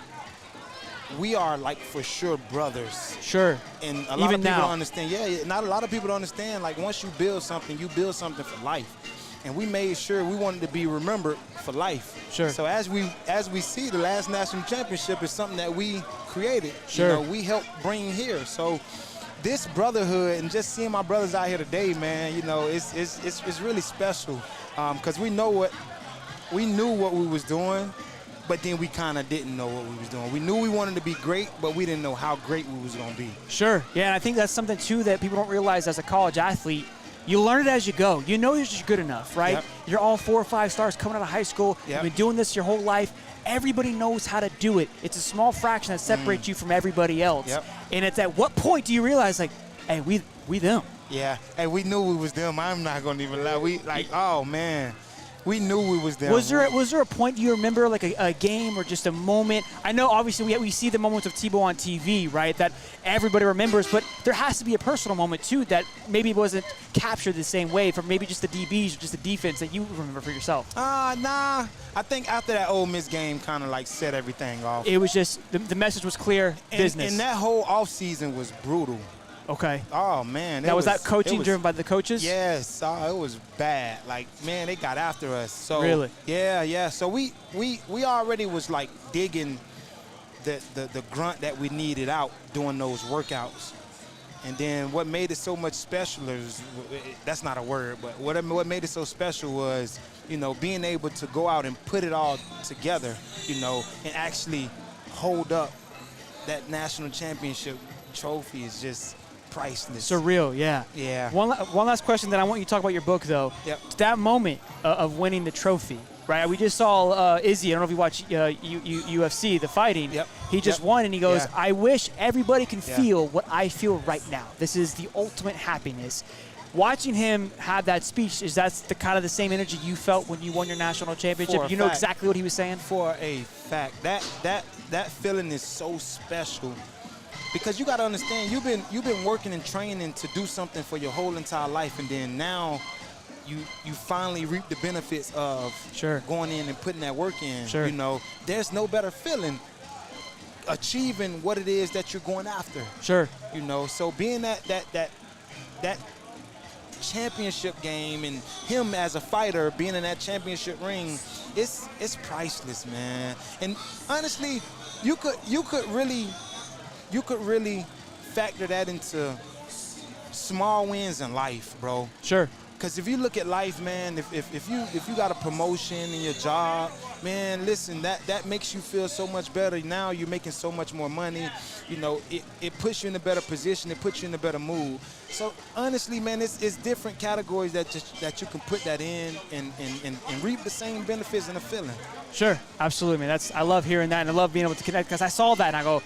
we are, like, for sure brothers. Sure. And a lot Even of people now. don't understand. Yeah, not a lot of people don't understand. Like, once you build something for life. And we made sure we wanted to be remembered for life. Sure. So as we see, the last national championship is something that we created. Sure. You know, we helped bring here. So this brotherhood and just seeing my brothers out here today, man, you know, it's really special. Because we knew what we was doing, but then we kind of didn't know what we was doing. We knew we wanted to be great, but we didn't know how great we was going to be. Sure. Yeah, and I think that's something, too, that people don't realize as a college athlete. You learn it as you go. You know you're just good enough, right? Yep. You're all 4 or 5 stars coming out of high school. Yep. You've been doing this your whole life. Everybody knows how to do it. It's a small fraction that separates you from everybody else. Yep. And it's at what point do you realize, like, hey, we them. Yeah, and we knew we was them. I'm not going to even lie. We, like, oh, man. We knew we was them. Was there a point, do you remember, like a game or just a moment? I know, obviously, we see the moments of Tebow on TV, right, that everybody remembers, but there has to be a personal moment, too, that maybe wasn't captured the same way from maybe just the DBs or just the defense that you remember for yourself. Nah. I think after that Ole Miss game kind of, like, set everything off. It was just, the message was clear, business. And that whole offseason was brutal. Okay. Oh, man. Was that coaching driven by the coaches? Yes. It was bad. Like, man, they got after us. So really? Yeah. So we already was, like, digging the grunt that we needed out doing those workouts. And then what made it so much special is, that's not a word, but what made it so special was, you know, being able to go out and put it all together, you know, and actually hold up that national championship trophy is just priceless. Surreal, yeah. Yeah. One last question, then I want you to talk about your book, though. Yep. That moment of winning the trophy, right? We just saw Izzy. I don't know if you watch UFC, the fighting. Yep. He just won, and he goes, Yeah. I wish everybody can feel what I feel right now. This is the ultimate happiness. Watching him have that speech, is that the kind of the same energy you felt when you won your national championship? You know fact. exactly what he was saying? For a fact. That feeling is so special. Because you got to understand, you've been working and training to do something for your whole entire life, and then now you finally reap the benefits of going in and putting that work in. Sure. You know, there's no better feeling achieving what it is that you're going after. Sure. You know, so being that championship game and him as a fighter being in that championship ring, it's priceless, man. And honestly, you could really factor that into small wins in life, bro. Sure. Because if you look at life, man, if you got a promotion in your job, man, listen, that makes you feel so much better. Now you're making so much more money. You know, it puts you in a better position. It puts you in a better mood. So honestly, man, it's different categories that you can put that in and reap the same benefits and a feeling. Sure, absolutely, man. I love hearing that, and I love being able to connect because I saw that and I go,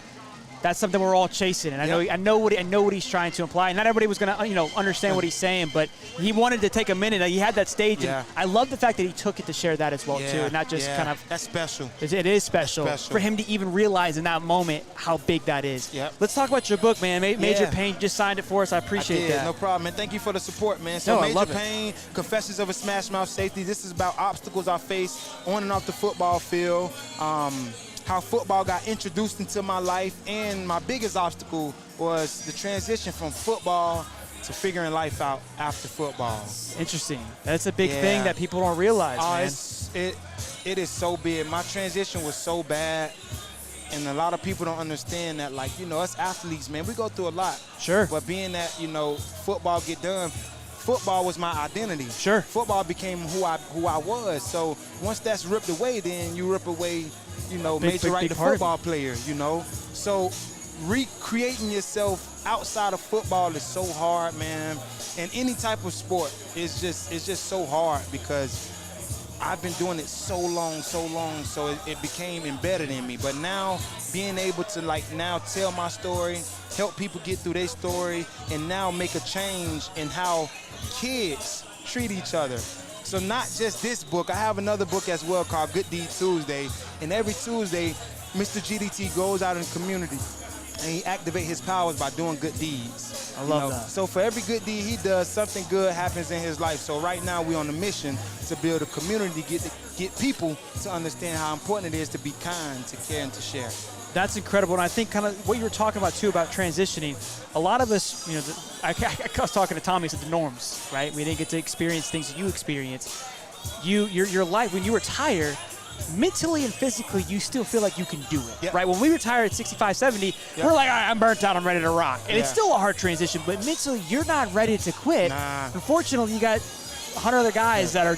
that's something we're all chasing, and I know what he's trying to imply. Not everybody was gonna understand what he's saying, but he wanted to take a minute. He had that stage, and I love the fact that he took it to share that as well too, and not just kind of. That's special. It is special for him to even realize in that moment how big that is. Yep. Let's talk about your book, man. Major Pain, you just signed it for us. I appreciate that. No problem, man. Thank you for the support, man. So I love Major Pain, Confessions of a Smash Mouth Safety. This is about obstacles I face on and off the football field. How football got introduced into my life, and my biggest obstacle was the transition from football to figuring life out after football. Interesting. That's a big thing that people don't realize, man. It is so big. My transition was so bad, and a lot of people don't understand that, like, us athletes, man, we go through a lot. Sure. But being that, football get done, football was my identity. Sure. Football became who I was. So once that's ripped away, then you rip away, Major Wright, the football player, So recreating yourself outside of football is so hard, man. And any type of sport is just so hard because I've been doing it so long, so it became embedded in me. But now being able to now tell my story, help people get through their story, and now make a change in how kids treat each other. So not just this book, I have another book as well called Good Deed Tuesday. And every Tuesday, Mr. GDT goes out in the community and he activates his powers by doing good deeds. I love that. So for every good deed he does, something good happens in his life. So right now we're on a mission to build a community, get people to understand how important it is to be kind, to care, and to share. That's incredible, and I think kind of what you were talking about too about transitioning. A lot of us, you know, I was talking to Tommy, said the norms, right? We didn't get to experience things that you experience. Your life when you retire, mentally and physically, you still feel like you can do it, right? When we retire at 65, 70, we're like, all right, I'm burnt out, I'm ready to rock. And it's still a hard transition, but mentally, you're not ready to quit. Nah. Unfortunately, you got 100 other guys that are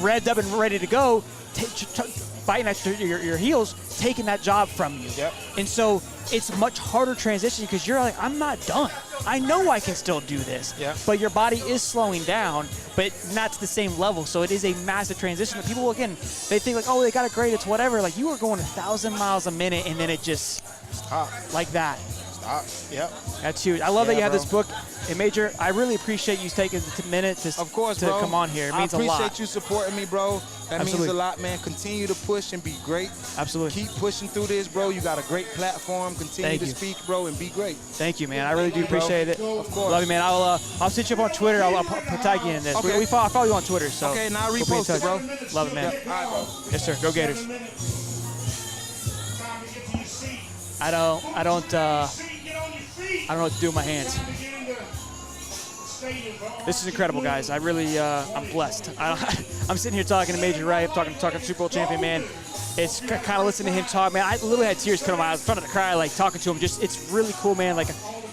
revved up and ready to go, fighting at your heels, taking that job from you. And so it's much harder transition because you're like, I'm not done. I know I can still do this. But your body is slowing down, but not to the same level. So it is a massive transition. People, again, they think like, oh, they got a grade, it's whatever. Like, you were going 1,000 miles a minute, and then it just like that. That's huge. I love that you have this book. And Major, I really appreciate you taking the minute to come on here. It means a lot. I appreciate you supporting me, bro. That means a lot, man. Continue to push and be great. Absolutely. Keep pushing through this, bro. You got a great platform. Continue to speak, bro, and be great. Thank you, man. I really do appreciate it. Of course. Love you, man. I'll set you up on Twitter. I'll tag you in this. Okay. I follow you on Twitter, so. Okay, now repost it, bro. Love it, man. All right, bro. Yes, sir. Go Gators. I don't know what to do with my hands. This is incredible, guys. I really, I'm blessed. I'm sitting here talking to Major Wright, talking Super Bowl champion, man. It's kind of listening to him talk, man. I literally had tears coming out. I was starting to cry, like talking to him. Just, it's really cool, man. Like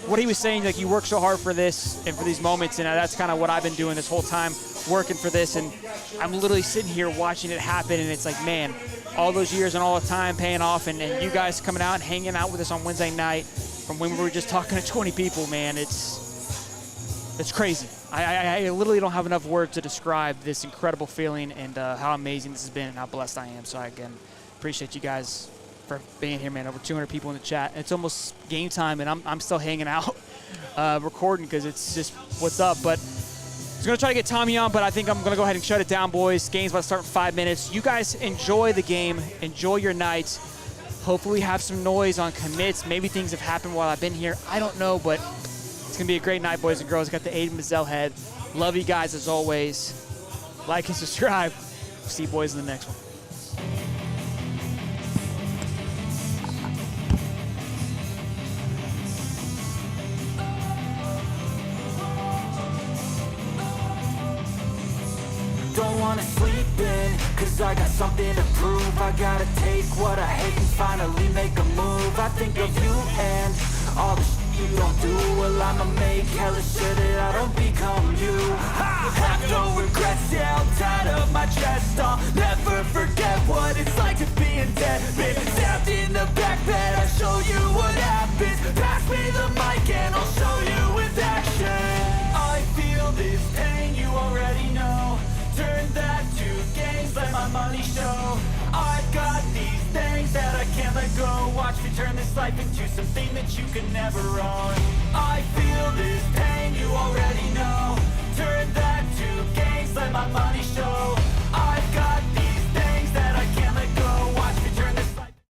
what he was saying, like you work so hard for this and for these moments, and that's kind of what I've been doing this whole time, working for this. And I'm literally sitting here watching it happen, and it's like, man, all those years and all the time paying off, and you guys coming out and hanging out with us on Wednesday night from when we were just talking to 20 people, man. It's crazy. I literally don't have enough words to describe this incredible feeling and how amazing this has been and how blessed I am. So I, again, appreciate you guys for being here, man. Over 200 people in the chat. It's almost game time, and I'm still hanging out, recording because it's just what's up. But I was going to try to get Tommy on, but I think I'm going to go ahead and shut it down, boys. Game's about to start in 5 minutes. You guys enjoy the game. Enjoy your night. Hopefully have some noise on commits. Maybe things have happened while I've been here. I don't know, but it's going to be a great night, boys and girls. Got the Aiden Mazzell head. Love you guys as always. Like and subscribe. See you boys in the next one. Don't wanna sleep in, cause I got something to prove. I gotta take what I hate and finally make a move. I think of you and all the you don't do. Well, I'ma make hella sure that I don't become you. I have no regrets, yeah, I'm tied up my chest. I'll never forget what it's like to be in debt. Been stabbed in the back bed, I'll show you what happens. Pass me the mic and I'll show you with action. I feel this pain, you already know. Turn that to gains, let my money show. I've got these things that I can't let go. Watch me turn this life into something that you can never own. I feel this pain, you already know.